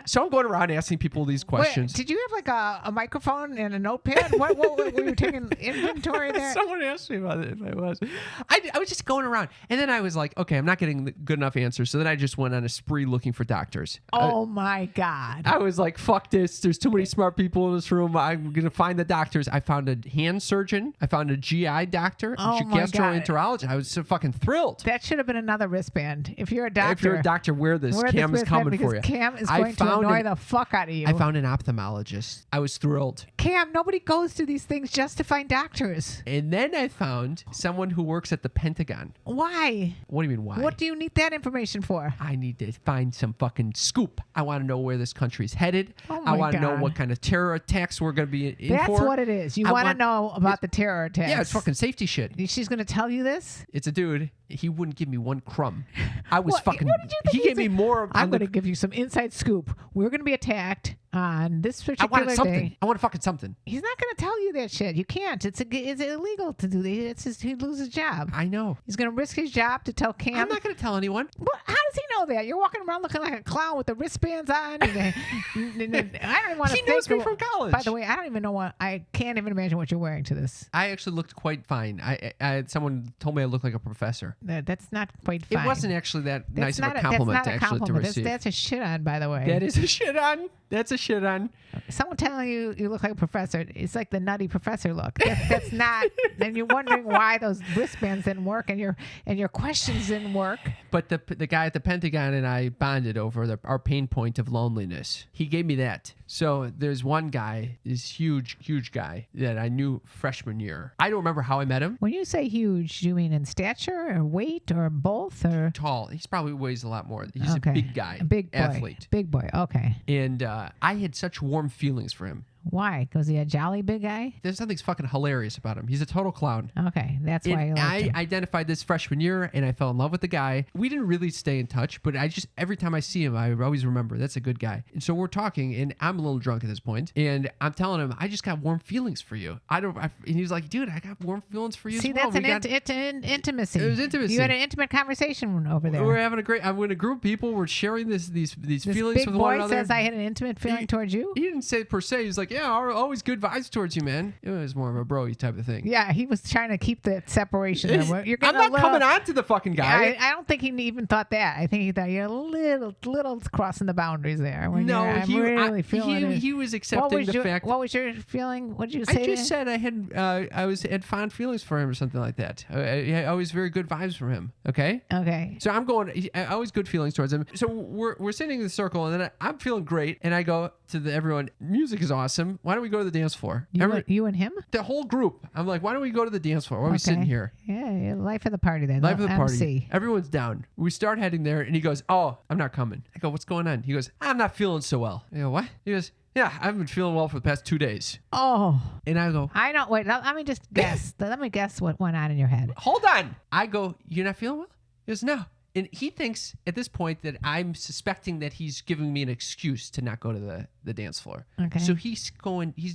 So I'm going around asking people these questions. Wait, did you have like a microphone and a notepad? What were you taking inventory there? Someone asked me about it if I was. I was just going around. And then I was like, okay, I'm not getting good enough answers. So then I just went on a spree looking for doctors. Oh my God. I was like, fuck this. There's too many smart people in this room. I'm going to find the doctors. I found a hand surgeon. I found a GI doctor. Oh a my God. gastroenterologist. I was so fucking thrilled. That should have been another wristband. If you're a doctor. If you're a doctor, wear this. wear Cam this is coming wristband for you. because Cam is going to annoy the fuck out of you. I found an ophthalmologist. I was thrilled. Cam, nobody goes to these things just to find doctors. And then I found someone who works at the Pentagon. Why? What do you mean, why? What do you need that information for? I need to find some fucking scoop. I want to know where this country's headed. Oh I my want to know God. what kind of terror attacks we're going to be in That's for. what it is. You I want to want- know about the terror attacks. Yeah, it's fucking safety shit. She's going to tell you this? It's a dude. He wouldn't give me one crumb. I was fucking... What did you think He gave said? me more... I'm on the- going to give you some inside scoop. We're going to be attacked on this I particular wanted something. day. I wanted fucking something. He's not going to tell you that shit. You can't. It's illegal to do that. He'd lose his job. I know. He's going to risk his job to tell Cam. I'm not going to tell anyone. What? How does he know that? You're walking around looking like a clown with the wristbands on. And I don't even want to He think. knows me of- from college. By the way, I don't even know what. I can't even imagine what you're wearing to this. I actually looked quite fine. I had someone told me I looked like a professor. That's not quite fine. It wasn't actually that nice That's of a not compliment that's not to a actually to compliment. receive. That's a shit on, by the way. That is a shit on. That's a shit on. Someone telling you look like a professor, it's like the nutty professor look. That's not. And you're wondering why those wristbands didn't work and your questions didn't work. But the guy at the Pentagon and I bonded over our pain point of loneliness. He gave me that. So there's one guy, this huge guy that I knew freshman year. I don't remember how I met him. When you say huge, do you mean in stature or weight or both or? Tall. He's probably weighs a lot more. He's Okay. a big guy. A big boy. Athlete. Big boy. Okay. And I had such warm feelings for him. Why? Was he a jolly big guy? There's something fucking hilarious about him. He's a total clown. Okay, that's why you liked I him. identified this freshman year, and I fell in love with the guy. We didn't really stay in touch, but I just, every time I see him, I always remember that's a good guy. And so we're talking, and I'm a little drunk at this point, and I'm telling him, I just got warm feelings for you. And he's like, dude, I got warm feelings for you See, as well. that's intimacy. It was intimacy. You had an intimate conversation over there. We're having I'm in a group of people. We're sharing these feelings big with one boy another. says I had an intimate feeling towards you. He didn't say it per se. He's like, yeah, always good vibes towards you, man. It was more of a bro-y type of thing. Yeah, he was trying to keep the separation. You're I'm not coming on to the fucking guy. I don't think he even thought that. I think he thought you're a little crossing the boundaries there. He was accepting the fact. What was your feeling? What did you say? I just said I had fond feelings for him or something like that. I always very good vibes from him. Okay. Okay. So I'm going. Always good feelings towards him. So we're sitting in the circle, and then I'm feeling great, and I go to everyone. Music is awesome. Why don't we go to the dance floor? You and him? The whole group. I'm like, why don't we go to the dance floor? Why are we sitting here? Yeah, life of the party then. Life of the party. MC. Everyone's down. We start heading there, and he goes, "Oh, I'm not coming." I go, "What's going on?" He goes, "I'm not feeling so well." I go, "What?" He goes, "Yeah, I haven't been feeling well for the past 2 days." Oh. And I go, I don't. Wait, let me just guess. Let me guess what went on in your head. "Hold on." I go, "You're not feeling well?" He goes, "No." And he thinks at this point that I'm suspecting that he's giving me an excuse to not go to the dance floor. Okay. So he's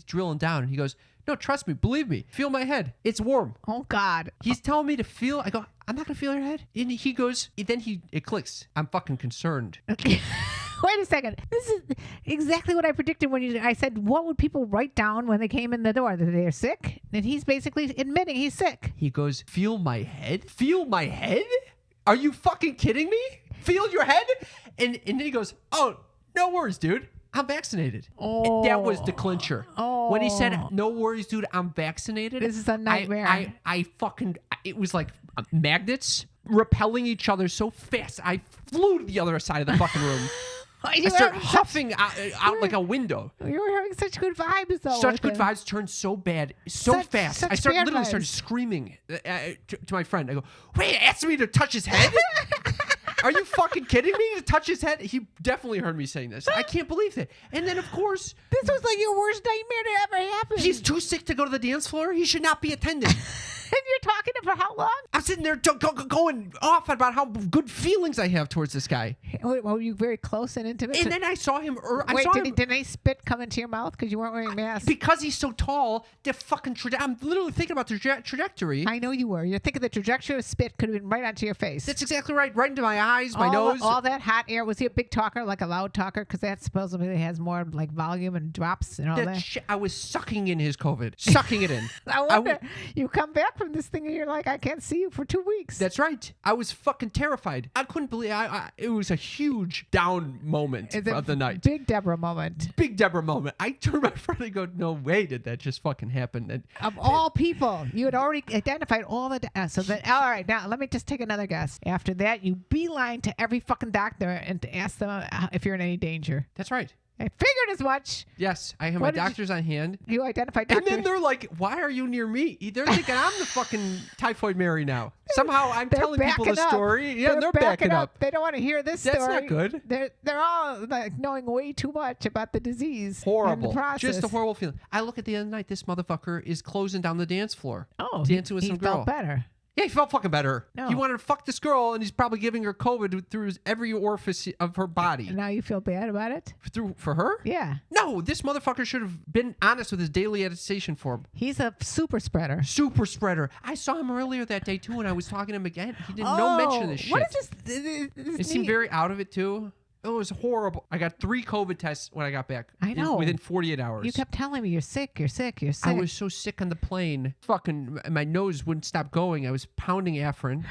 drilling down, and he goes, "No, trust me, believe me. Feel my head. It's warm." Oh God. He's telling me to feel. I go, "I'm not gonna feel your head." And he goes, it clicks. I'm fucking concerned. Okay. Wait a second. This is exactly what I predicted when I said, what would people write down when they came in the door? That they're sick? And he's basically admitting he's sick. He goes, "Feel my head? Feel my head? Are you fucking kidding me? Feel your head?" And then he goes, "Oh, no worries, dude. I'm vaccinated." Oh. That was the clincher. Oh. When he said, "No worries, dude, I'm vaccinated." This is a nightmare. It was like magnets repelling each other so fast. I flew to the other side of the fucking room. I started huffing out like a window. You were having such good vibes, though. Such good vibes turned so bad, so fast. I literally started screaming to my friend. I go, "Wait, ask me to touch his head?" Are you fucking kidding me? To touch his head? He definitely heard me saying this. I can't believe that. And then, of course, this was like your worst nightmare to ever happen. He's too sick to go to the dance floor. He should not be attending. And you're talking to him for how long? I'm sitting there going off about how good feelings I have towards this guy. Were you very close and intimate? And then I saw him. Did any spit come into your mouth because you weren't wearing a mask? Because he's so tall, the fucking I'm literally thinking about the trajectory. I know you were. You're thinking the trajectory of spit could have been right onto your face. That's exactly right. Right into my eyes, my nose. All that hot air. Was he a big talker, like a loud talker? Because that supposedly has more like volume and drops and all that. I was sucking in his COVID. Sucking it in. I wonder, you come back from this thing and you're like, I can't see you for 2 weeks. That's right. I was fucking terrified. I couldn't believe it was a huge down moment of the night. Big Deborah moment. Big Deborah moment. I turned to my friend and go, "No way did that just fucking happen." And of all people, you had already identified all the... all right, now let me just take another guess. After that, you beeline to every fucking doctor and to ask them if you're in any danger. That's right. I figured as much. Yes, I have my doctors on hand. You identified doctors. And then they're like, "Why are you near me?" They're thinking I'm the fucking typhoid Mary now. Somehow I'm telling people the story. Yeah, they're backing up. They don't want to hear this story. That's not good. They're all like knowing way too much about the disease. Horrible. And the process. Just a horrible feeling. I look at the other night, this motherfucker is closing down the dance floor. Oh, dancing with some girl. He felt better. Yeah, he felt fucking better. No. He wanted to fuck this girl, and he's probably giving her COVID through every orifice of her body. And now you feel bad about it? For her? Yeah. No, this motherfucker should have been honest with his daily attestation form. He's a super spreader. Super spreader. I saw him earlier that day, too, and I was talking to him again. He didn't no mention of this shit. What is this? It seemed very out of it, too. It was horrible. I got 3 COVID tests when I got back. I know. Within 48 hours. You kept telling me you're sick, you're sick, you're sick. I was so sick on the plane. Fucking, my nose wouldn't stop going. I was pounding Afrin.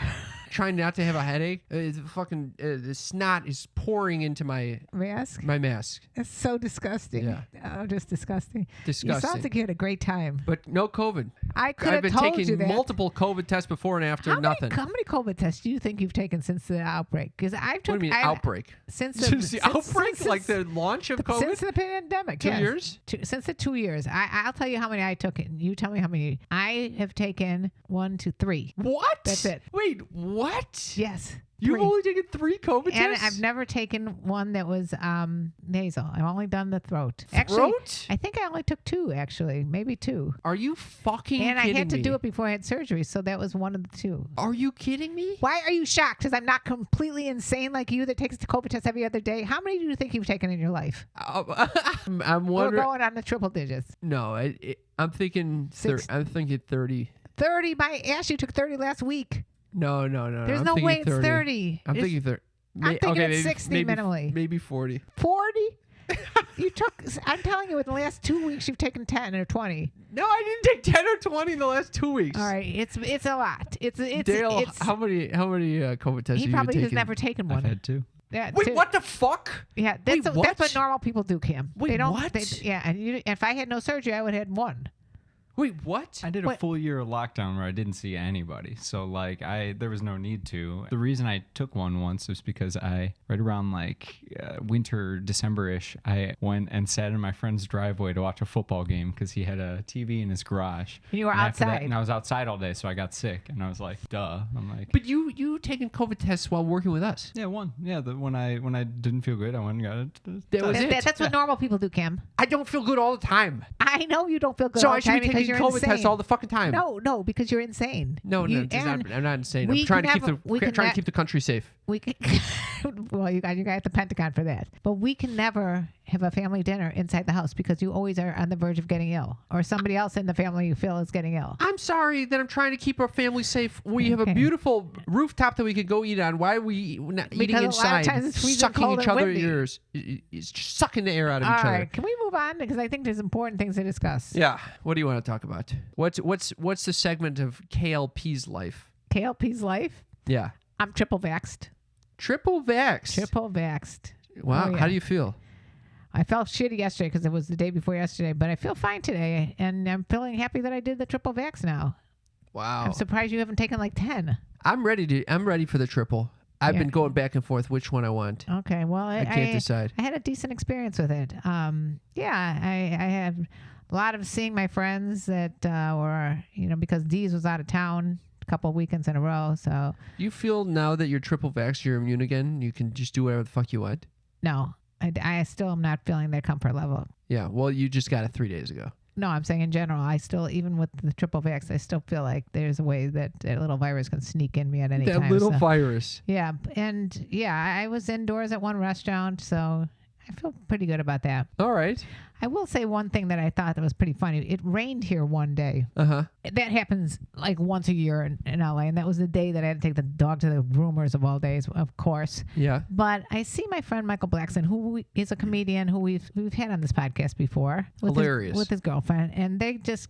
Trying not to have a headache. The snot is pouring into my mask. My mask. It's so disgusting. Yeah. Oh, just disgusting. Disgusting. You sound like you had a great time. But no COVID. I could have told you that. I've been taking multiple COVID tests before and after. Nothing. How many COVID tests do you think you've taken since the outbreak? Because I've taken. What do you mean outbreak? Since the outbreak, like the launch of COVID. Since the pandemic. 2 years. Since the 2 years, I'll tell you how many I took. You tell me how many. I have taken 1, 2, 3. What? That's it. Wait, what? Yes. You've only taken 3 COVID And tests? I've never taken one that was nasal. I've only done the throat. Throat? Actually, I think I only took 2, actually. Maybe 2. Are you fucking And kidding me? I had to do it before I had surgery, so that was one of the 2. Are you kidding me? Why are you shocked? Because I'm not completely insane like you that takes the COVID test every other day. How many do you think you've taken in your life? I'm We're wondering. going on the triple digits. No, I'm thinking. I'm thinking 30. 30. My ass, you took 30 last week. No. There's I'm no thinking way 30. it's 30. I'm thinking 30. I'm thinking okay, it's maybe, 60 maybe, minimally. Maybe 40. 40? You took, I'm telling you, in the last 2 weeks, you've taken 10 or 20. No, I didn't take 10 or 20 in the last 2 weeks. All right. It's a lot. Dale, how many COVID tests He have probably you has taken? never taken one. I've had 2. Yeah, Wait, 2. what the fuck? Yeah, Wait, that's what? what normal people do, Cam. Wait, they don't, what? Yeah, and if I had no surgery, I would have had 1. Wait, what? I did a What? full year of lockdown where I didn't see anybody. So like there was no need to. The reason I took one once was because right around like winter, December-ish, I went and sat in my friend's driveway to watch a football game because he had a TV in his garage. And you were And after that- outside. and I was outside all day, so I got sick. And I was like, duh. I'm like, But you taking COVID tests while working with us? yeah, one. Yeah, when I didn't feel good, I went and got it. That was it. That's what normal people do, Cam. I don't feel good all the time. I know you don't feel good So all I the should time be because taking you're COVID insane. tests all the fucking time. No, because you're insane. No, You- I'm not insane. we I'm trying to can keep never- we can trying ne- to keep the country safe. We can, well, you got at the Pentagon for that. But we can never have a family dinner inside the house because you always are on the verge of getting ill, or somebody else in the family you feel is getting ill. I'm sorry that I'm trying to keep our family safe. We have a Okay. beautiful rooftop that we could go eat on. Why are we not eating Because a lot of inside? times it's freezing sucking cold each and other's windy. ears. It's just sucking the air out of All each other. right, can we move on? Because I think there's important things to discuss. Yeah. What do you want to talk about? What's the segment of KLP's life? KLP's life. Yeah. I'm triple vaxxed. Triple vax. Triple vaxxed. Wow. Oh, yeah. How do you feel? I felt shitty yesterday because it was the day before yesterday, but I feel fine today, and I'm feeling happy that I did the triple vax now. Wow. I'm surprised you haven't taken like 10. I'm ready for the triple. I've Yeah. been going back and forth which one I want. Okay, well, I can't decide. I had a decent experience with it. Yeah, I had a lot of seeing my friends that were, because Dee's was out of town a couple of weekends in a row. So You feel now that you're triple vax, you're immune again. You can just do whatever the fuck you want. no, I still am not feeling their comfort level. Yeah. Well, you just got it 3 days ago. No, I'm saying in general, I still, even with the triple vax, I still feel like there's a way that a little virus can sneak in me at any time. That little so. virus. Yeah, and yeah, I was indoors at one restaurant, so I feel pretty good about that. All right. I will say one thing that I thought that was pretty funny. It rained here one day. Uh-huh. That happens like once a year in LA, and that was the day that I had to take the dog to the groomers of all days, of course. Yeah. But I see my friend Michael Blackson, who is a comedian who we've had on this podcast before, Hilarious. with his girlfriend, and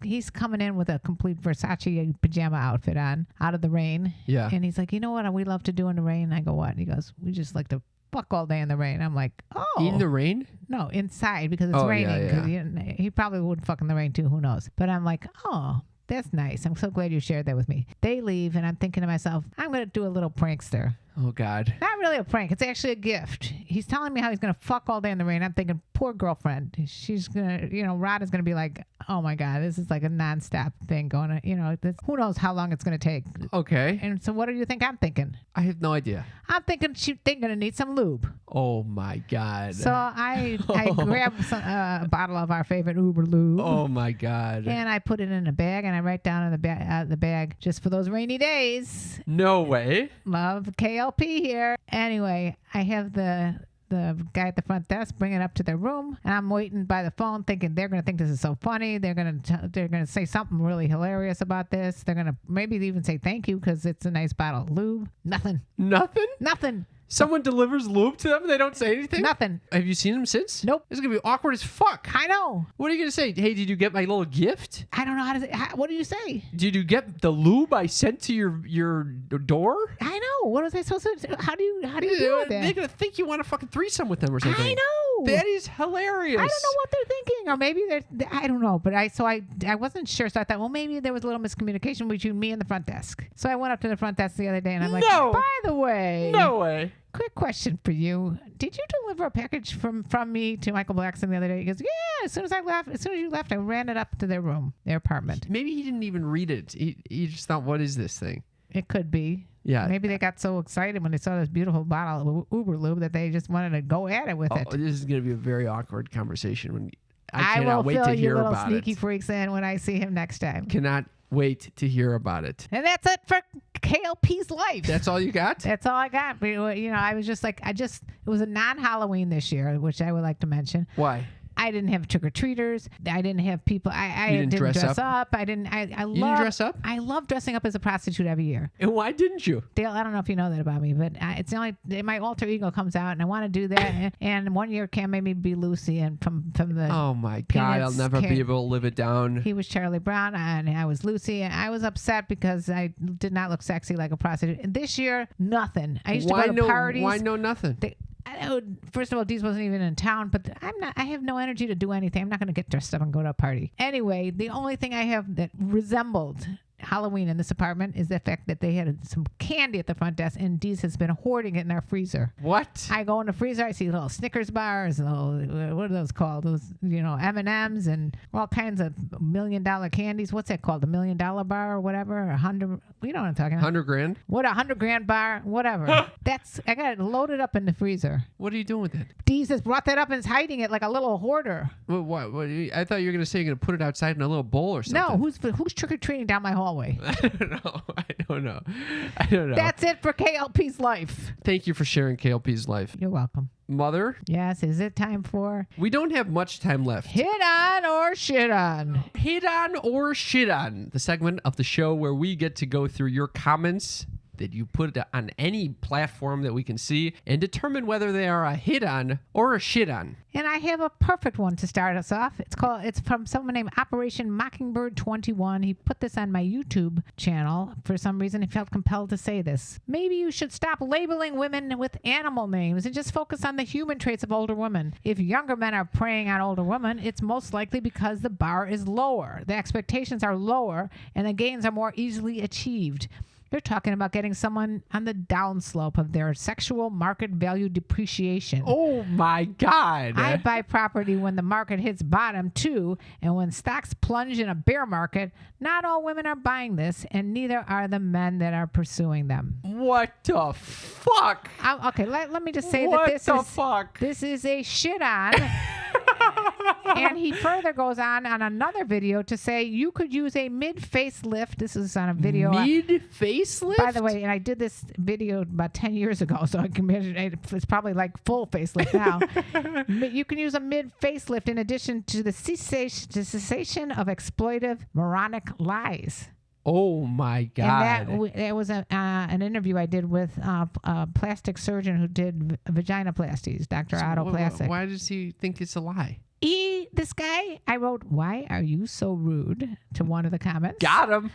he's coming in with a complete Versace pajama outfit on out of the rain. Yeah. And he's like, you know what we love to do in the rain? I go, what? And he goes, we just like to fuck all day in the rain. I'm like, oh. In the rain? No, inside because it's Oh, raining. yeah, 'Cause he probably would fuck in the rain too. Who knows? But I'm like, oh, that's nice. I'm so glad you shared that with me. They leave, and I'm thinking to myself, I'm going to do a little prankster. Oh, God. Not really a prank. It's actually a gift. He's telling me how he's going to fuck all day in the rain. I'm thinking, poor girlfriend. She's going to, Rod is going to be like, oh my God, this is like a nonstop thing going on. Who knows how long it's going to take. Okay. And so what do you think I'm thinking? I have no idea. I'm thinking they're going to need some lube. Oh, my God. So I grabbed a bottle of our favorite Uber lube. Oh, my God. And I put it in a bag, and I write down in the bag, just for those rainy days. No way. Love KLP here. Anyway, I have the guy at the front desk bring it up to their room, and I'm waiting by the phone thinking they're going to think this is so funny. They're going to say something really hilarious about this. They're going to maybe even say thank you because it's a nice bottle of lube. Nothing. Nothing? Someone delivers lube to them and they don't say anything? Nothing. Have you seen them since? Nope. This is going to be awkward as fuck. I know. What are you going to say? Hey, did you get my little gift? I don't know how to say. What do you say? Did you get the lube I sent to your door? I know. What was I supposed to? How do you deal with that? They're going to think you want a fucking threesome with them or something. I know. That is hilarious. I don't know what they're thinking, or maybe I don't know. But I wasn't sure, so I thought, well, maybe there was a little miscommunication between me and the front desk. So I went up to the front desk the other day, and I'm like, No. by the way, No way. quick question for you: did you deliver a package from me to Michael Blackson the other day? He goes, yeah. As soon as you left, I ran it up to their room, their apartment. Maybe he didn't even read it. He just thought, what is this thing? It could be. Yeah. Maybe they got so excited when they saw this beautiful bottle of Uber Lube that they just wanted to go at it with it. This is going to be a very awkward conversation. When I I cannot will wait fill to you hear little about sneaky it. freaks in when I see him next time. Cannot wait to hear about it. And that's it for KLP's life. That's all you got? That's all I got. You know, I was just like, it was a non-Halloween this year, which I would like to mention. Why? I didn't have trick-or-treaters. I didn't have people. I You didn't didn't dress dress up? up. I didn't. I You love. didn't dress up? I love dressing up as a prostitute every year. And why didn't you? Dale, I don't know if you know that about me, but it's the only my alter ego comes out, and I want to do that. and one year, Cam made me be Lucy, and from the Oh my God, I'll Peanuts never can- be able to live it down. he was Charlie Brown, and I was Lucy, and I was upset because I did not look sexy like a prostitute. And this year, nothing. I used to go to parties. Why no nothing? First of all, Dee's wasn't even in town, but I have no energy to do anything. I'm not going to get dressed up and go to a party. Anyway, the only thing I have that resembled Halloween in this apartment is the fact that they had some candy at the front desk, and Dee's has been hoarding it in our freezer. What? I go in the freezer, I see little Snickers bars, little, what are those called? Those, M&Ms and all kinds of $1 million candies. What's that called? $1 million bar or whatever? 100, you know what I'm talking about? 100 grand? What, $100,000 bar? Whatever. I got it loaded up in the freezer. What are you doing with it? Dee's has brought that up and is hiding it like a little hoarder. What? I thought you were going to say you're going to put it outside in a little bowl or something. No, who's trick-or-treating down my hallway? I don't know. That's it for KLP's life. Thank you for sharing KLP's life. You're welcome. Mother, Yes, is it time for we don't have much time left. Hit On or Shit On? Hit on or shit on, the segment of the show where we get to go through your comments that you put on any platform that we can see and determine whether they are a hit on or a shit on. And I have a perfect one to start us off. It's from someone named Operation Mockingbird 21. He put this on my YouTube channel. For some reason, he felt compelled to say this. Maybe you should stop labeling women with animal names and just focus on the human traits of older women. If younger men are preying on older women, it's most likely because the bar is lower. The expectations are lower and the gains are more easily achieved. They're talking about getting someone on the downslope of their sexual market value depreciation. Oh my God. I buy property when the market hits bottom too, and when stocks plunge in a bear market, not all women are buying this, and neither are the men that are pursuing them. What the fuck? Okay, let me just say What that the fuck? this is a shit on. And he further goes on another video to say you could use a mid-facelift. This is on a video. Mid-facelift? By the way, and I did this video about 10 years ago, so I can measure it's probably like full facelift now. You can use a mid-facelift in addition to the cessation of exploitive moronic lies. Oh my God. And that was an interview I did with a plastic surgeon who did vaginoplasties, Dr. Otto Plastic. Why does he think it's a lie? This guy, I wrote, "Why are you so rude?" to one of the comments. Got him.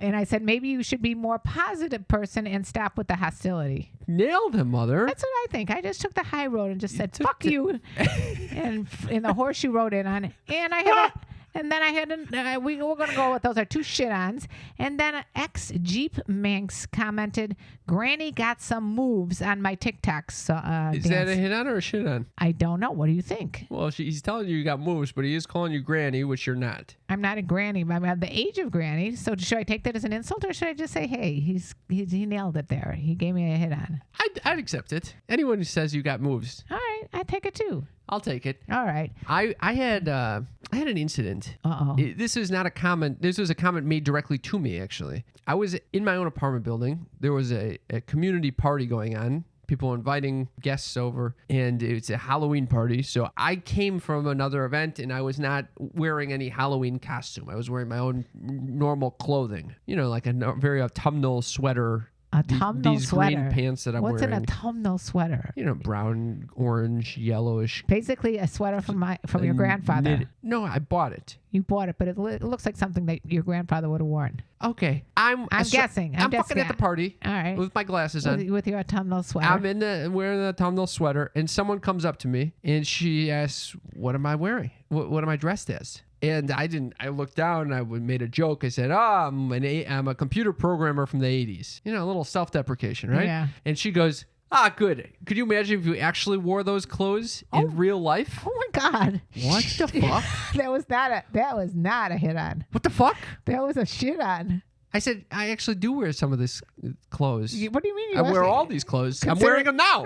And I said, maybe you should be more positive person and stop with the hostility. Nailed him, Mother. That's what I think. I just took the high road and just said, fuck you. and the horseshoe wrote in on it. And I have and then I had we were going to go with those are two shit-ons. And then ex-Jeep Manx commented, Granny got some moves on my TikToks. Is that a hit on or a shit on? I don't know. What do you think? Well, he's telling you got moves, but he is calling you Granny, which you're not. I'm not a granny. I'm the age of granny. So should I take that as an insult or should I just say, hey, he nailed it there. He gave me a hit on. I'd accept it. Anyone who says you got moves, All right. I take it too. I'll take it. All right. I had an incident. Uh-oh. This is not a comment. This was a comment made directly to me, actually. I was in my own apartment building. There was a community party going on. People inviting guests over, and it's a Halloween party. So I came from another event, and I was not wearing any Halloween costume. I was wearing my own normal clothing. You know, like a very autumnal sweater. Autumnal these sweater. green pants that I'm What's wearing. an autumnal sweater? You know, brown, orange, yellowish. Basically, a sweater from your grandfather. No, I bought it. You bought it, but it looks like something that your grandfather would have worn. Okay, I'm guessing. I'm fucking at the party. All right. With my glasses on. With your autumnal sweater. I'm wearing the autumnal sweater, and someone comes up to me and she asks, "What am I wearing? What am I dressed as?" And I looked down and I made a joke. I said, I'm a computer programmer from the 80s. You know, a little self-deprecation, right? Yeah. And she goes, good. Could you imagine if you actually wore those clothes in real life? Oh my God. What the fuck? That was not a hit on. What the fuck? That was a shit on. I said, I actually do wear some of this clothes. What do you mean? I wear all these clothes. I'm wearing them now.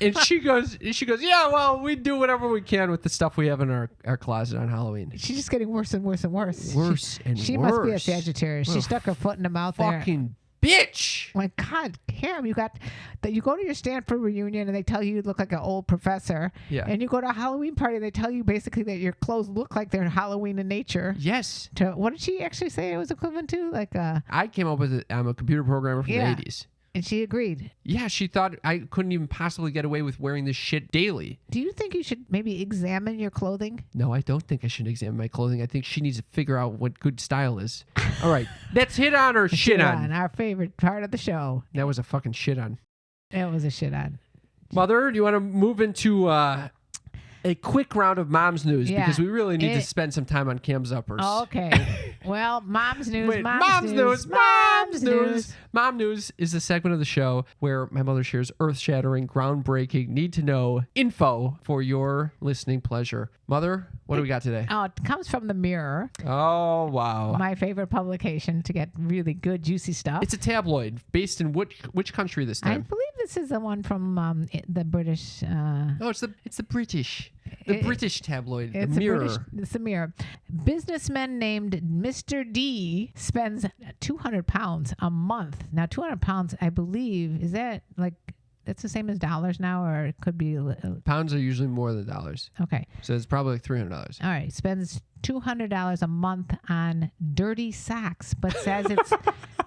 And she goes, yeah, well, we do whatever we can with the stuff we have in our closet on Halloween. She's just getting worse and worse and worse. She worse. must be a Sagittarius. She stuck her foot in the mouth there. Fucking bitch. My God, Cam, you go to your Stanford reunion and they tell you look like an old professor. Yeah. And you go to a Halloween party and they tell you basically that your clothes look like they're Halloween in nature. Yes. What did she actually say it was equivalent to? Like I came up with it. I'm a computer programmer from the 80s. And she agreed. Yeah, she thought I couldn't even possibly get away with wearing this shit daily. Do you think you should maybe examine your clothing? No, I don't think I should examine my clothing. I think she needs to figure out what good style is. All right, let's hit on or shit on. Our favorite part of the show. That was a fucking shit on. It was a shit on. Mother, do you want to move into a quick round of mom's news? Yeah. Because we really need to spend some time on Cam's uppers. Okay. Well, mom's news. Wait, mom's news. Mom's news. Mom News is a segment of the show where my mother shares earth-shattering, groundbreaking, need-to-know info for your listening pleasure. Mother, what do we got today? Oh, it comes from the Mirror. Oh, wow. My favorite publication to get really good, juicy stuff. It's a tabloid based in which country this I time? believe this is the one from the British. Oh, it's the British. The British tabloid, The It's Mirror. It's the Mirror. Businessman named Mr. D spends £200 a month. Now, £200, I believe, is that like that's the same as dollars now, or it could be. Pounds are usually more than dollars. Okay. So it's probably like $300. All right. Spends $200 a month on dirty socks, but says it's.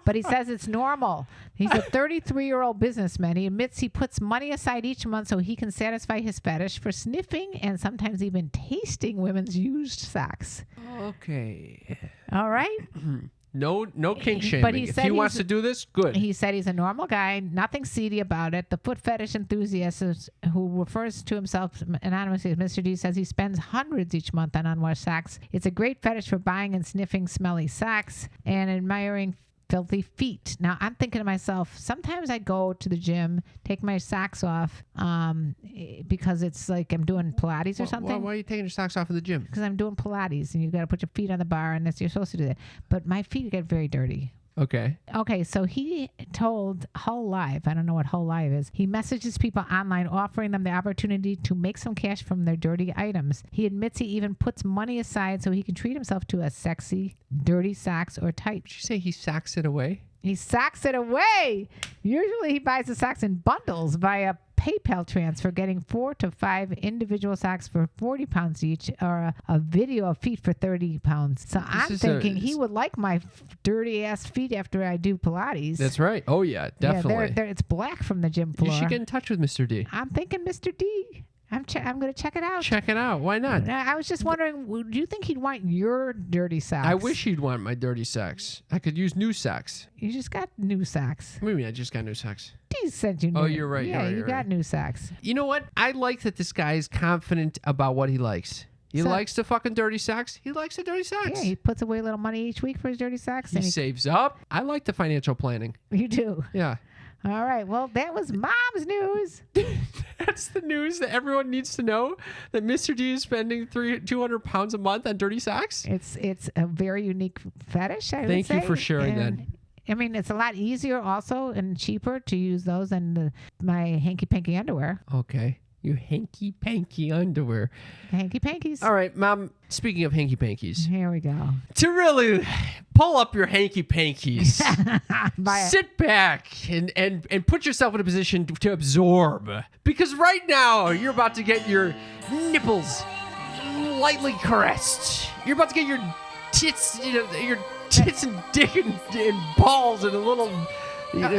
But he says it's normal. He's a 33-year-old businessman. He admits he puts money aside each month so he can satisfy his fetish for sniffing and sometimes even tasting women's used socks. Okay. All right. No kink shaming. But he if said he wants to do this, good. He said he's a normal guy, nothing seedy about it. The foot fetish enthusiast who refers to himself anonymously as Mr. D says he spends hundreds each month on unwashed socks. It's a great fetish for buying and sniffing smelly socks and admiring filthy feet. Now, I'm thinking to myself, sometimes I go to the gym, take my socks off because it's like I'm doing Pilates or something. Why are you taking your socks off in the gym? Because I'm doing Pilates and you got to put your feet on the bar and you're supposed to do that. But my feet get very dirty. Okay. Okay, so he told Hull Live, I don't know what Hull Live is, he messages people online offering them the opportunity to make some cash from their dirty items. He admits he even puts money aside so he can treat himself to a sexy, dirty socks or tights. Did you say he socks it away? He socks it away. Usually he buys the socks in bundles via PayPal transfer, getting 4 to 5 individual socks for £40 each, or a video of feet for £30. So I'm thinking he would like my dirty ass feet after I do Pilates. That's right. Oh yeah, definitely. Yeah, it's black from the gym floor. You should get in touch with Mr. D. I'm thinking Mr. D. I'm going to check it out. Check it out. Why not? I was just wondering, do you think he'd want your dirty socks? I wish he'd want my dirty socks. I could use new socks. You just got new socks. What do you mean I just got new socks? He sent you new. Oh, you're right. Yeah, you're you got right. new socks. You know what? I like that this guy is confident about what he likes. He likes the fucking dirty socks. He likes the dirty socks. Yeah, he puts away a little money each week for his dirty socks. He saves up. I like the financial planning. You do. Yeah. All right. Well, that was Mom's news. That's the news that everyone needs to know, that Mr. D is spending £200 a month on dirty socks. It's a very unique fetish, I would say. Thank you for sharing that. I mean, it's a lot easier also and cheaper to use those than my hanky-panky underwear. Okay. You hanky-panky underwear. Hanky-pankies. All right, Mom, speaking of hanky-pankies. Here we go. To really pull up your hanky-pankies, sit back and put yourself in a position to absorb. Because right now, you're about to get your nipples lightly caressed. You're about to get your tits, your tits and dick and balls and a little,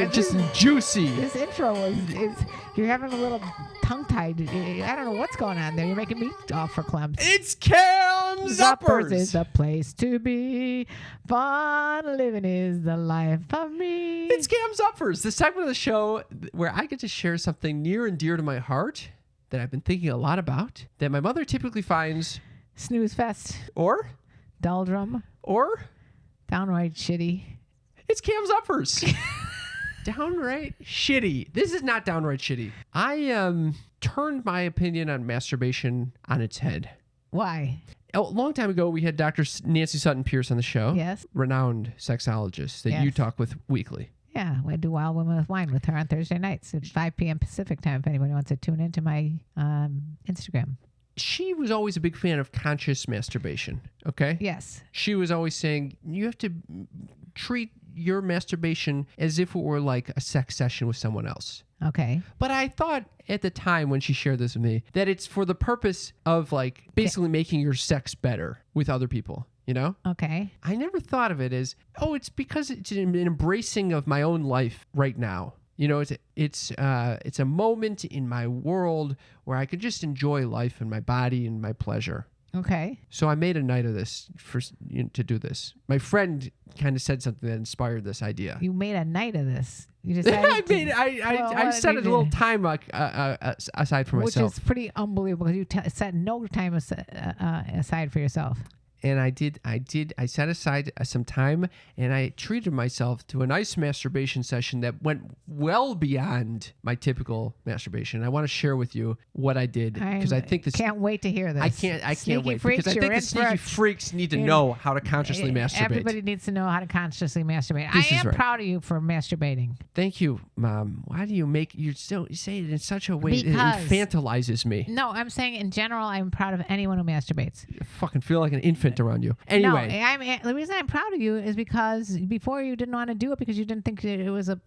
just juicy. This intro is you're having a little tongue-tied. I don't know what's going on there. You're making me all for clams. It's Cam's Uppers. Is the place to be. Fun living is the life of me. It's Cam's Uppers, the segment of the show where I get to share something near and dear to my heart that I've been thinking a lot about, that my mother typically finds Snooze fest. or Downright shitty. It's Cam's Uppers. Downright shitty. This is not downright shitty. I turned my opinion on masturbation on its head. Why? A long time ago, we had Dr. Nancy Sutton Pierce on the show. Yes. Renowned sexologist that you Yes. talk with weekly. Yeah, I do Wild Women with Wine with her on Thursday nights at 5 p.m. Pacific time if anybody wants to tune into my Instagram. She was always a big fan of conscious masturbation, okay? Yes. She was always saying, you have to treat your masturbation as if it were like a sex session with someone else. Okay. But I thought at the time when she shared this with me that it's for the purpose of like basically making your sex better with other people, you know? Okay. I never thought of it as, it's because it's an embracing of my own life right now. You know, it's a moment in my world where I could just enjoy life and my body and my pleasure. Okay. So I made a night of this to do this. My friend kind of said something that inspired this idea. You made a night of this. You decided I set a little time aside for myself. Which is pretty unbelievable because you set no time aside for yourself. And I set aside some time and I treated myself to a nice masturbation session that went well beyond my typical masturbation. I want to share with you what I did because I think this. Can't wait to hear this. I can't Sneaky wait freaks, because I think the sneaky freaks need to know how to consciously masturbate. Everybody needs to know how to consciously masturbate. This I is am right. proud of you for masturbating. Thank you, Mom. Why do you say it in such a way Because- that infantilizes me? No, I'm saying in general, I'm proud of anyone who masturbates. I fucking feel like an infant around you. Anyway. No, the reason I'm proud of you is because before you didn't want to do it because you didn't think it was a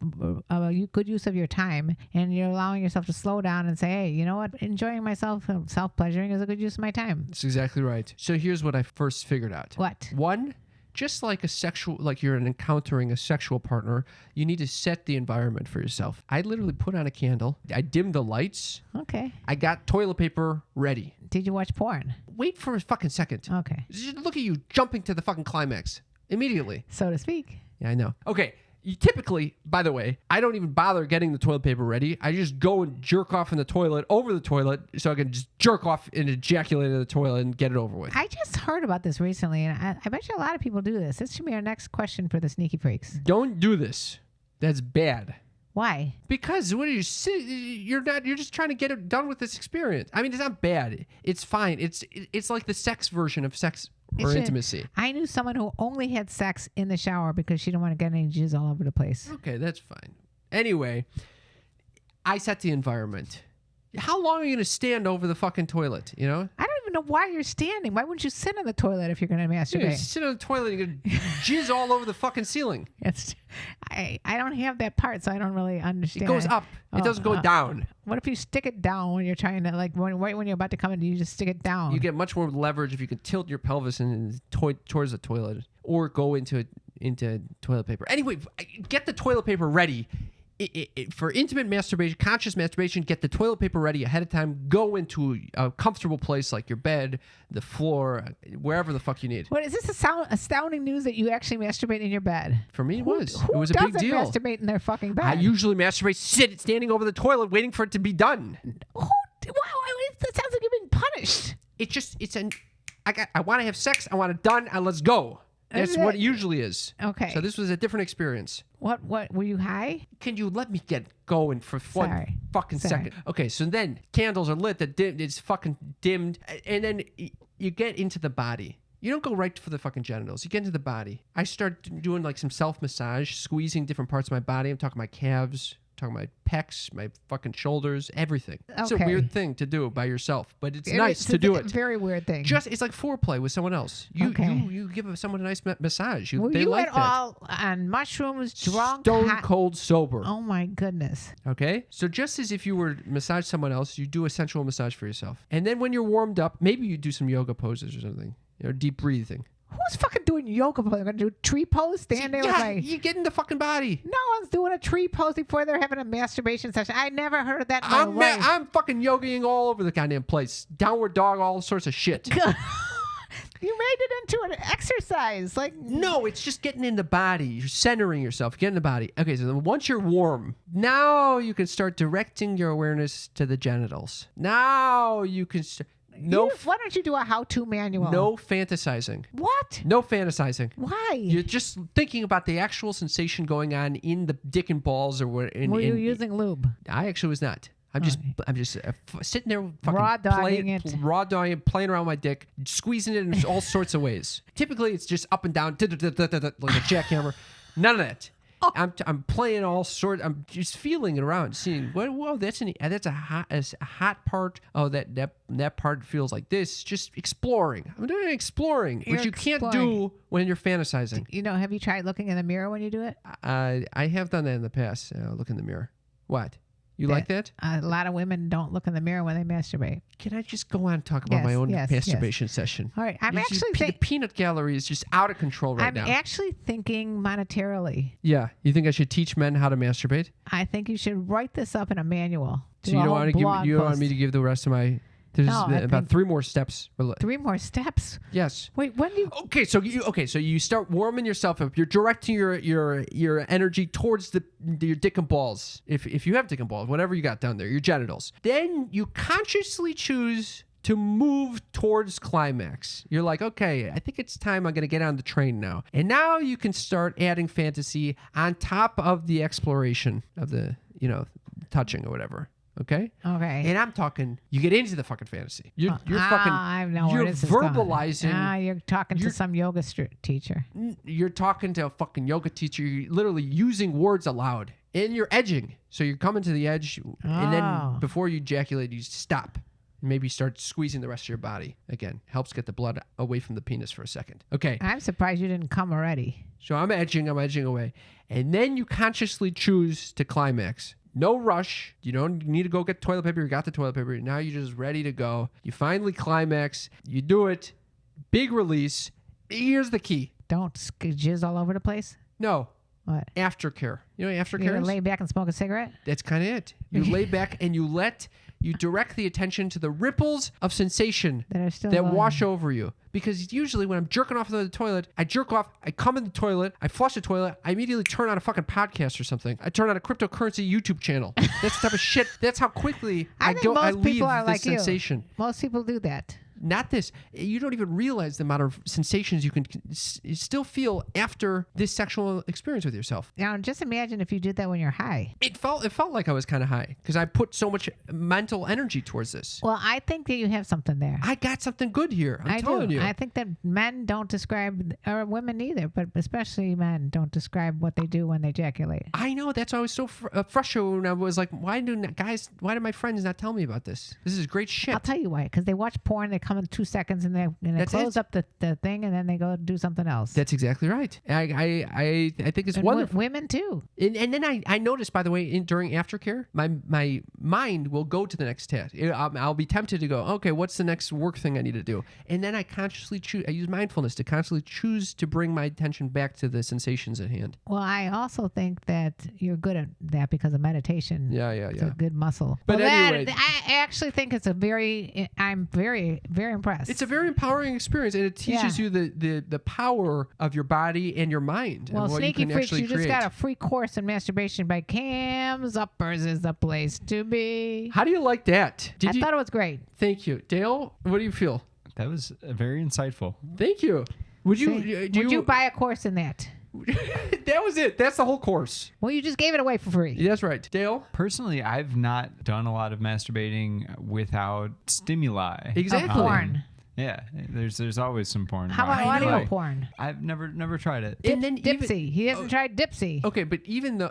good use of your time, and you're allowing yourself to slow down and say, hey, you know what? Enjoying myself, self-pleasuring is a good use of my time. That's exactly right. So here's what I first figured out. What? One, just like you're encountering a sexual partner, you need to set the environment for yourself. I literally put on a candle. I dimmed the lights. Okay. I got toilet paper ready. Did you watch porn? Wait for a fucking second. Okay. Just look at you jumping to the fucking climax immediately. So to speak. Yeah, I know. Okay. Typically, by the way, I don't even bother getting the toilet paper ready. I just go and jerk off in the toilet, over the toilet, so I can just jerk off and ejaculate in the toilet and get it over with. I just heard about this recently, and I bet you a lot of people do this. This should be our next question for the sneaky freaks. Don't do this. That's bad. Why? Because when you're just trying to get it done with this experience. I mean, it's not bad. It's fine. It's like the sex version of sex or intimacy. I knew someone who only had sex in the shower because she didn't want to get any jizz all over the place. Okay, that's fine. Anyway, I set the environment. How long are you going to stand over the fucking toilet, you know? I don't even know why you're standing. Why wouldn't you sit on the toilet if you're going to You're masturbate? gonna sit on the toilet and you're going to jizz all over the fucking ceiling. I don't have that part, so I don't really understand. It goes up. It doesn't go down. What if you stick it down when you're trying to, like, right when you're about to come in, you just stick it down? You get much more leverage if you can tilt your pelvis towards the toilet or go into toilet paper. Anyway, get the toilet paper ready. For intimate masturbation, conscious masturbation, get the toilet paper ready ahead of time. Go into a comfortable place like your bed, the floor, wherever the fuck you need. What is this astounding news that you actually masturbate in your bed? For me, it Who was a big deal. Masturbate in their fucking bed? I usually masturbate standing over the toilet waiting for it to be done. Wow, that sounds like you're being punished. I want to have sex. I want it done, and let's go. That's what it usually is. Okay. So this was a different experience. What were you high? Can you let me get going for one fucking second? Okay, so then candles are lit. It's fucking dimmed, and then you get into the body. You don't go right for the fucking genitals. You get into the body. I start doing like some self massage, squeezing different parts of my body. I'm talking my calves, talking my pecs, my fucking shoulders, everything. It's a weird thing to do by yourself, but it's nice to do it. Very weird thing. It's like foreplay with someone else. You give someone a nice massage. They like that. All on mushrooms, drunk, stone cold sober. Oh my goodness. Okay, so just as if you were to massage someone else, you do a sensual massage for yourself, and then when you're warmed up, maybe you do some yoga poses or something. Deep breathing. Who's fucking doing yoga pose? I'm gonna do a tree pose, stand there with my... you get in the fucking body. No one's doing a tree pose before they're having a masturbation session. I never heard of that in my life. I'm fucking yogaing all over the goddamn place. Downward dog, all sorts of shit. You made it into an exercise. No, it's just getting in the body. You're centering yourself, getting in the body. Okay, so then once you're warm, now you can start directing your awareness to the genitals. Now you can... why don't you do a how-to manual? No fantasizing. What? No fantasizing. Why? You're just thinking about the actual sensation going on in the dick and balls or what. Were you using lube? I actually was not. I'm just sitting there fucking Raw dogging it. raw dogging it, playing around with my dick, squeezing it in all sorts of ways. Typically, it's just up and down, like a jackhammer. None of that. Oh. I'm playing all sorts. I'm just feeling it around, seeing whoa, that's a hot part. Oh, that part feels like this. Just exploring. I'm doing exploring, which you can't do when you're fantasizing. You know, have you tried looking in the mirror when you do it? I have done that in the past. Look in the mirror. What? You like that? A lot of women don't look in the mirror when they masturbate. Can I just go on and talk about my own masturbation session? All right. The peanut gallery is just out of control right now. I'm actually thinking monetarily. Yeah. You think I should teach men how to masturbate? I think you should write this up in a manual. So you don't want me to give the rest of my... There's about 3 more steps. 3 more steps? Yes. Wait, when do you... So you start warming yourself up. You're directing your energy towards your dick and balls. If you have dick and balls, whatever you got down there, your genitals. Then you consciously choose to move towards climax. You're like, okay, I think it's time. I'm going to get on the train now. And now you can start adding fantasy on top of the exploration of the, touching or whatever. Okay. And I'm talking. You get into the fucking fantasy. You're I know where You're this is going. verbalizing. You're talking to some yoga teacher. You're talking to a fucking yoga teacher. You're literally using words aloud, and you're edging. So you're coming to the edge, and then before you ejaculate, you stop. Maybe start squeezing the rest of your body again. Helps get the blood away from the penis for a second. Okay. I'm surprised you didn't come already. So I'm edging away, and then you consciously choose to climax. No rush. You don't need to go get toilet paper. You got the toilet paper. Now you're just ready to go. You finally climax. You do it. Big release. Here's the key. Don't jizz all over the place? No. What? Aftercare. You know what aftercare You're is? lay back and smoke a cigarette? That's kind of it. You lay back and you direct the attention to the ripples of sensation that wash over you. Because usually when I'm jerking off in the toilet, I jerk off, I come in the toilet, I flush the toilet, I immediately turn on a fucking podcast or something. I turn on a cryptocurrency YouTube channel. That's the type of shit. That's how quickly I leave the sensation. Most people do that. Not this. You don't even realize the amount of sensations you can still feel after this sexual experience with yourself. Now, just imagine if you did that when you're high. It felt like I was kind of high because I put so much mental energy towards this. Well, I think that you have something there. I got something good here. I'm telling you. I think that men don't describe, or women either, but especially men don't describe what they do when they ejaculate. I know. That's why I was so frustrated when I was like, why do my friends not tell me about this? This is great shit. I'll tell you why. Because they watch porn, they come in 2 seconds and they close up the thing and then they go do something else. That's exactly right. I think it's wonderful. Women too. And then I noticed, by the way, during aftercare, my mind will go to the next task. I'll be tempted to go, okay, what's the next work thing I need to do? And then I consciously choose. I use mindfulness to consciously choose to bring my attention back to the sensations at hand. Well, I also think that you're good at that because of meditation. Yeah. It's a good muscle. But anyway, I actually think it's I'm very, very impressed. It's a very empowering experience, and it teaches you the power of your body and your mind. Well, and what Sneaky you can Freaks, actually you create. just got a free course in masturbation by Cam's Uppers is the place to be. How do you like that? I thought it was great. Thank you. Dale, what do you feel? That was very insightful. Thank you. Would you would you buy a course in that? That was it. That's the whole course. Well, you just gave it away for free. That's right. Dale? Personally, I've not done a lot of masturbating without stimuli. Exactly. Porn. Yeah, there's always some porn. How about audio porn? I've never tried it. And then Dipsy. He hasn't tried Dipsy. Okay, but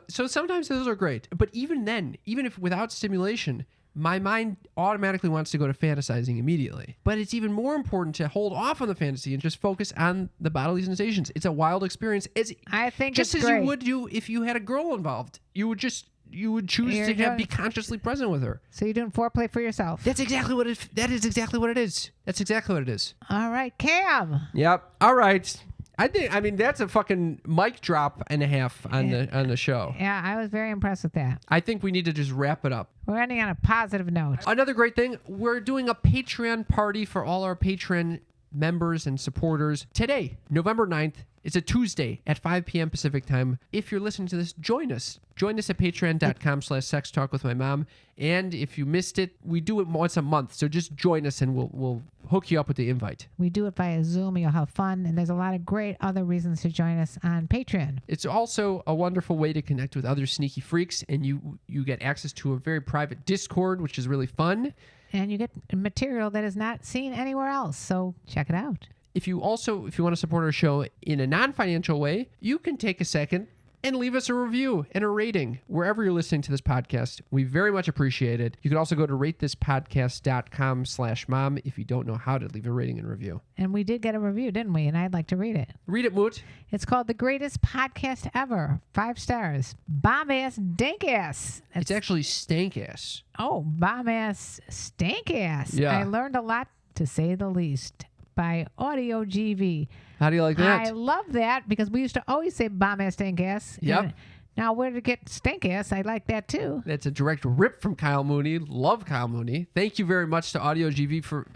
so sometimes those are great. But even then, even if without stimulation, my mind automatically wants to go to fantasizing immediately. But it's even more important to hold off on the fantasy and just focus on the bodily sensations. It's a wild experience. I think just it's as great. you would do if you had a girl involved. You would choose to be consciously present with her. So you're doing foreplay for yourself. That is exactly what it is. That's exactly what it is. All right, Cam. Yep. All right. I mean that's a fucking mic drop and a half on the show. Yeah, I was very impressed with that. I think we need to just wrap it up. We're ending on a positive note. Another great thing, we're doing a Patreon party for all our Patreon members and supporters today, November 9th. It's a Tuesday at 5 p.m. Pacific time. If you're listening to this, join us. Join us at patreon.com/sextalkwithmymom. And if you missed it, we do it once a month. So just join us and we'll hook you up with the invite. We do it via Zoom. You'll have fun. And there's a lot of great other reasons to join us on Patreon. It's also a wonderful way to connect with other sneaky freaks, and you get access to a very private Discord, which is really fun. And you get material that is not seen anywhere else. So check it out. If you want to support our show in a non-financial way, you can take a second and leave us a review and a rating wherever you're listening to this podcast. We very much appreciate it. You can also go to ratethispodcast.com/mom if you don't know how to leave a rating and review. And we did get a review, didn't we? And I'd like to read it. Read it, Moot. It's called The Greatest Podcast Ever. 5 stars. Bomb ass, dank ass. It's actually stank ass. Oh, bomb ass, stank ass. Yeah. I learned a lot, to say the least, by Audio GV. How do you like that? I love that because we used to always say bomb ass, stank ass. Yep. And now where to get stank ass? I like that too. That's a direct rip from Kyle Mooney. Love Kyle Mooney. Thank you very much to Audio GV for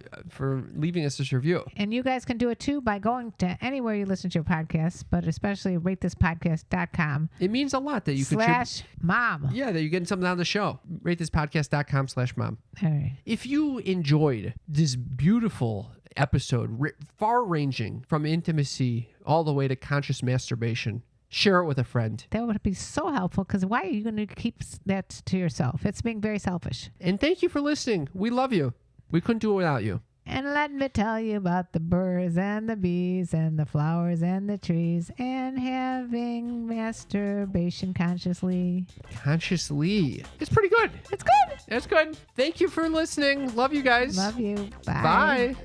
leaving us this review. And you guys can do it too by going to anywhere you listen to your podcasts, but especially ratethispodcast.com. It means a lot that you /mom. Yeah, that you're getting something out of the show. ratethispodcast.com/mom. All right. If you enjoyed this beautiful episode, far-ranging from intimacy all the way to conscious masturbation, share it with a friend. That would be so helpful because why are you going to keep that to yourself? It's being very selfish. And thank you for listening. We love you. We couldn't do it without you. And let me tell you about the birds and the bees and the flowers and the trees and having masturbation consciously. Consciously. It's pretty good. It's good. It's good. Thank you for listening. Love you guys. Love you. Bye. Bye.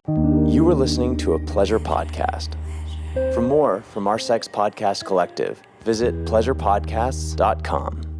You were listening to a Pleasure Podcast. For more from our Sex Podcast Collective, visit pleasurepodcasts.com.